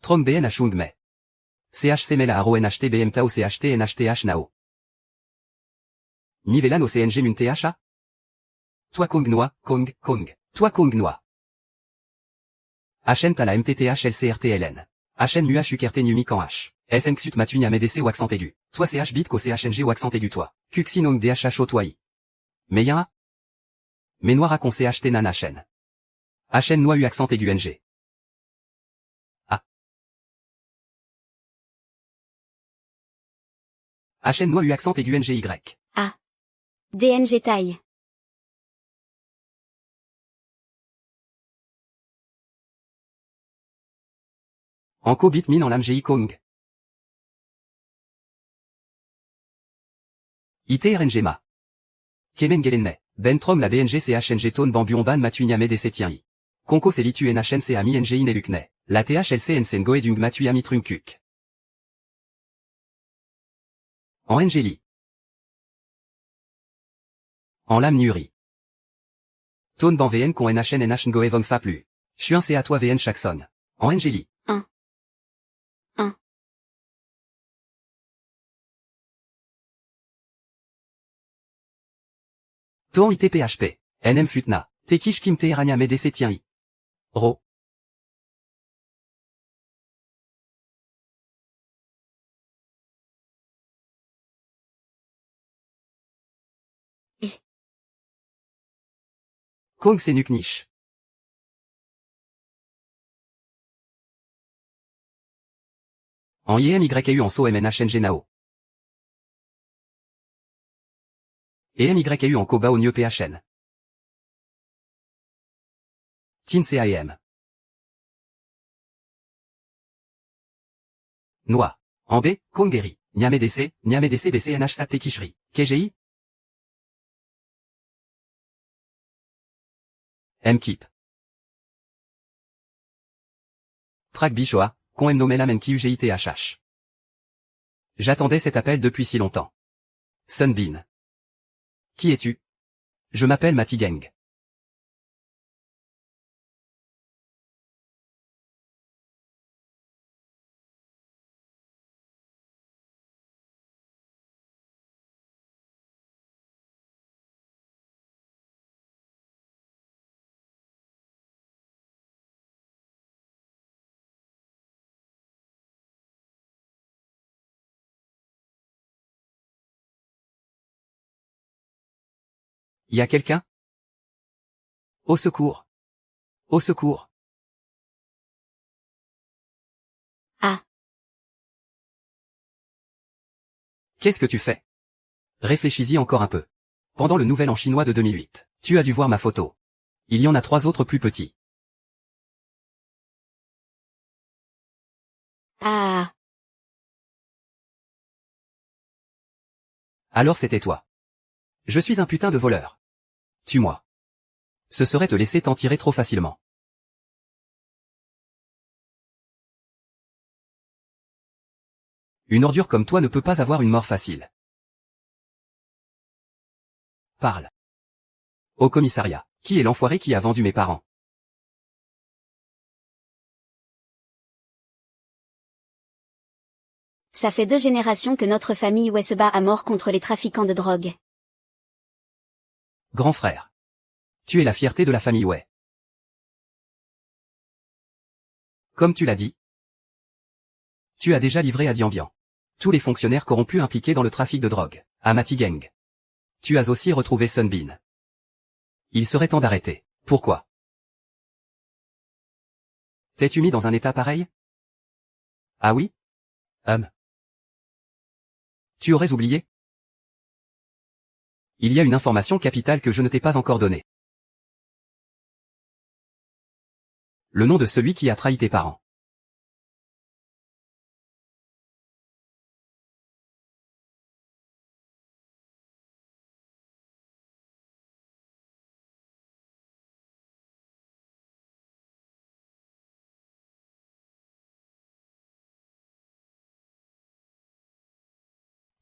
Trong BN à Shung Me. CHC Mela Aro NHT BM Tao CHT NHTH Nao. Nivelan au CNG Mun THA. Toi Kong Noa, Kong, Kong. Toi Kong Noa. HN Tala MTTH LCRTLN. HN MUH UKRT Numik en H. SN Xut Matu Nyamedc ou accent aigu. Toi CH bit ko CHNG ou accent aigu toi. Kuxinong DHH toi I. Meya. Mais noir à con CHT nan HN. HN Noa U accent aigu NG. A. HN Noa U accent aigu NG Y. A. DNG taille. Anko bit min en lam GI Kong. ITRNG Ma. Kemen Gelenne. Bentrom la BNG CHNG Tone Bambuon Ban Matu Nyamedc Tien I. Konko Selitu NHNC Ami NG Inelukne. La THLC Nsengo Edung Matu Ami Trunkuk. En Ngeli. En lam Nuri. Tone Ban VN Kon NHN NH Ngo Evong Fa plus. Chuin C à toi VN Jackson. En Ngeli. 1. 1. Ton ITPHP. NM Futna. Tekish Kim Teherania Medec Tien I. Ro. I. Kong Senuk Niche. En IMYU en So MNHNG Nao. Et MYU en Koba au Nieu PHN. Tin CAM. Noa. En B, Kongeri. Nyamedc, Nyamedc BCNH Sat Tekishri. KGI. Mkip. Trak Bishoa, Kon Mnomela MNKUGITHH. J'attendais cet appel depuis si longtemps. Sun Bin. Qui es-tu? Je m'appelle Mati Geng. Y a quelqu'un? Au secours! Au secours! Ah. Qu'est-ce que tu fais? Réfléchis-y encore un peu. Pendant le Nouvel An chinois de 2008, tu as dû voir ma photo. Il y en a 3 autres plus petits. Ah. Alors c'était toi. Je suis un putain de voleur. Tue-moi. Ce serait te laisser t'en tirer trop facilement. Une ordure comme toi ne peut pas avoir une mort facile. Parle. Au commissariat. Qui est l'enfoiré qui a vendu mes parents? Ça fait 2 générations que notre famille Wei se bat à mort contre les trafiquants de drogue. Grand frère. Tu es la fierté de la famille Wei. Comme tu l'as dit. Tu as déjà livré à Dien Bien tous les fonctionnaires corrompus impliqués dans le trafic de drogue, à Mati Gang. Tu as aussi retrouvé Sun Bin. Il serait temps d'arrêter. Pourquoi? T'es-tu mis dans un état pareil? Ah oui? Tu aurais oublié? Il y a une information capitale que je ne t'ai pas encore donnée. Le nom de celui qui a trahi tes parents.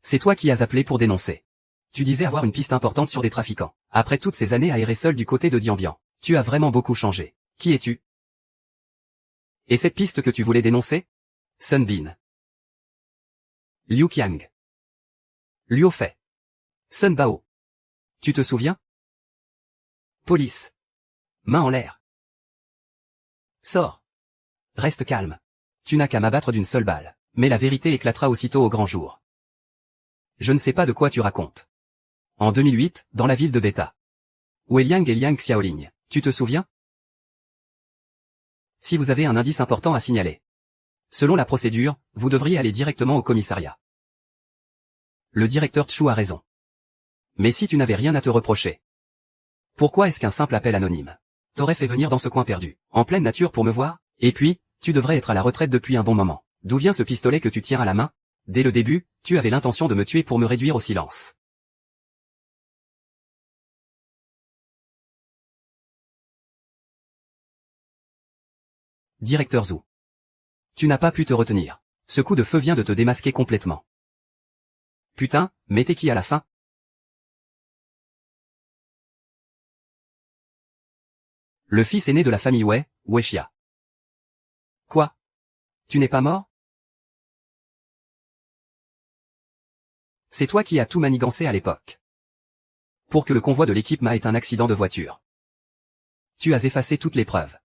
C'est toi qui as appelé pour dénoncer. Tu disais avoir une piste importante sur des trafiquants. Après toutes ces années à errer seul du côté de Dien Bien, tu as vraiment beaucoup changé. Qui es-tu? Et cette piste que tu voulais dénoncer? Sun Bin. Liu Qiang. Luo Fei. Sun Bao. Tu te souviens? Police. Main en l'air. Sors. Reste calme. Tu n'as qu'à m'abattre d'une seule balle. Mais la vérité éclatera aussitôt au grand jour. Je ne sais pas de quoi tu racontes. En 2008, dans la ville de Beta. Wei Liang et Liang Xiaoling, tu te souviens? Si vous avez un indice important à signaler. Selon la procédure, vous devriez aller directement au commissariat. Le directeur Chu a raison. Mais si tu n'avais rien à te reprocher. Pourquoi est-ce qu'un simple appel anonyme t'aurait fait venir dans ce coin perdu, en pleine nature pour me voir? Et puis, tu devrais être à la retraite depuis un bon moment. D'où vient ce pistolet que tu tiens à la main? Dès le début, tu avais l'intention de me tuer pour me réduire au silence. Directeur Zhu. Tu n'as pas pu te retenir. Ce coup de feu vient de te démasquer complètement. Putain, mais t'es qui à la fin? Le fils aîné de la famille Wei, Wei Xia. Quoi? Tu n'es pas mort? C'est toi qui as tout manigancé à l'époque. Pour que le convoi de l'équipe Ma ait un accident de voiture. Tu as effacé toutes les preuves.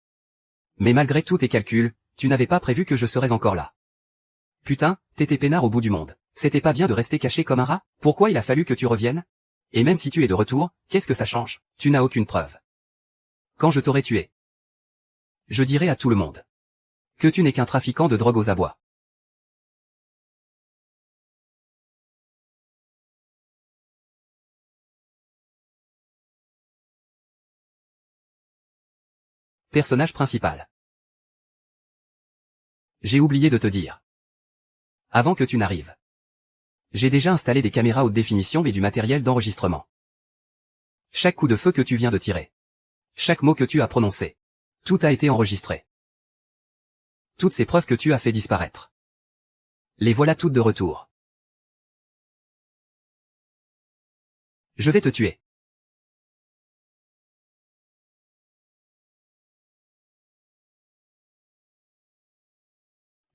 Mais malgré tous tes calculs, tu n'avais pas prévu que je serais encore là. Putain, t'étais peinard au bout du monde. C'était pas bien de rester caché comme un rat? Pourquoi il a fallu que tu reviennes? Et même si tu es de retour, qu'est-ce que ça change? Tu n'as aucune preuve. Quand je t'aurai tué, je dirai à tout le monde que tu n'es qu'un trafiquant de drogue aux abois. Personnage principal. J'ai oublié de te dire. Avant que tu n'arrives. J'ai déjà installé des caméras haute définition et du matériel d'enregistrement. Chaque coup de feu que tu viens de tirer. Chaque mot que tu as prononcé. Tout a été enregistré. Toutes ces preuves que tu as fait disparaître. Les voilà toutes de retour. Je vais te tuer.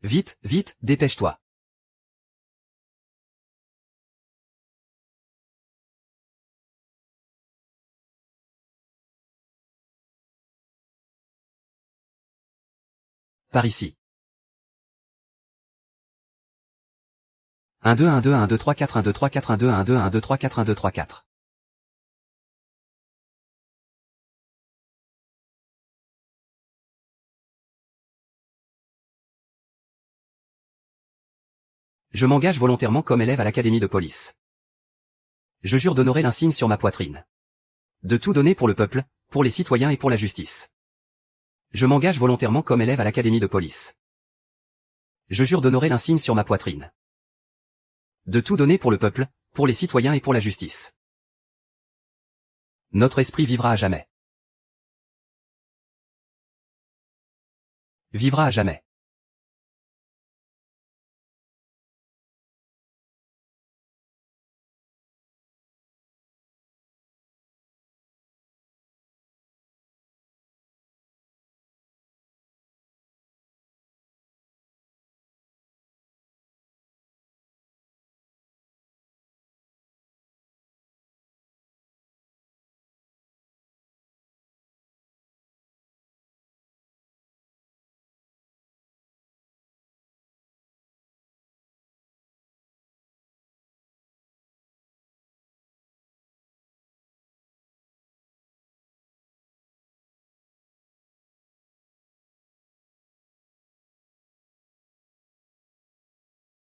Vite, vite, dépêche-toi. Par ici. 1 2 1 2 1 2 3 4 1 2 3 4 1 2 1 2 1 2 3 4 1 2 3 4. Je m'engage volontairement comme élève à l'académie de police. Je jure d'honorer l'insigne sur ma poitrine. De tout donner pour le peuple, pour les citoyens et pour la justice. Je m'engage volontairement comme élève à l'académie de police. Je jure d'honorer l'insigne sur ma poitrine. De tout donner pour le peuple, pour les citoyens et pour la justice. Notre esprit vivra à jamais. Vivra à jamais.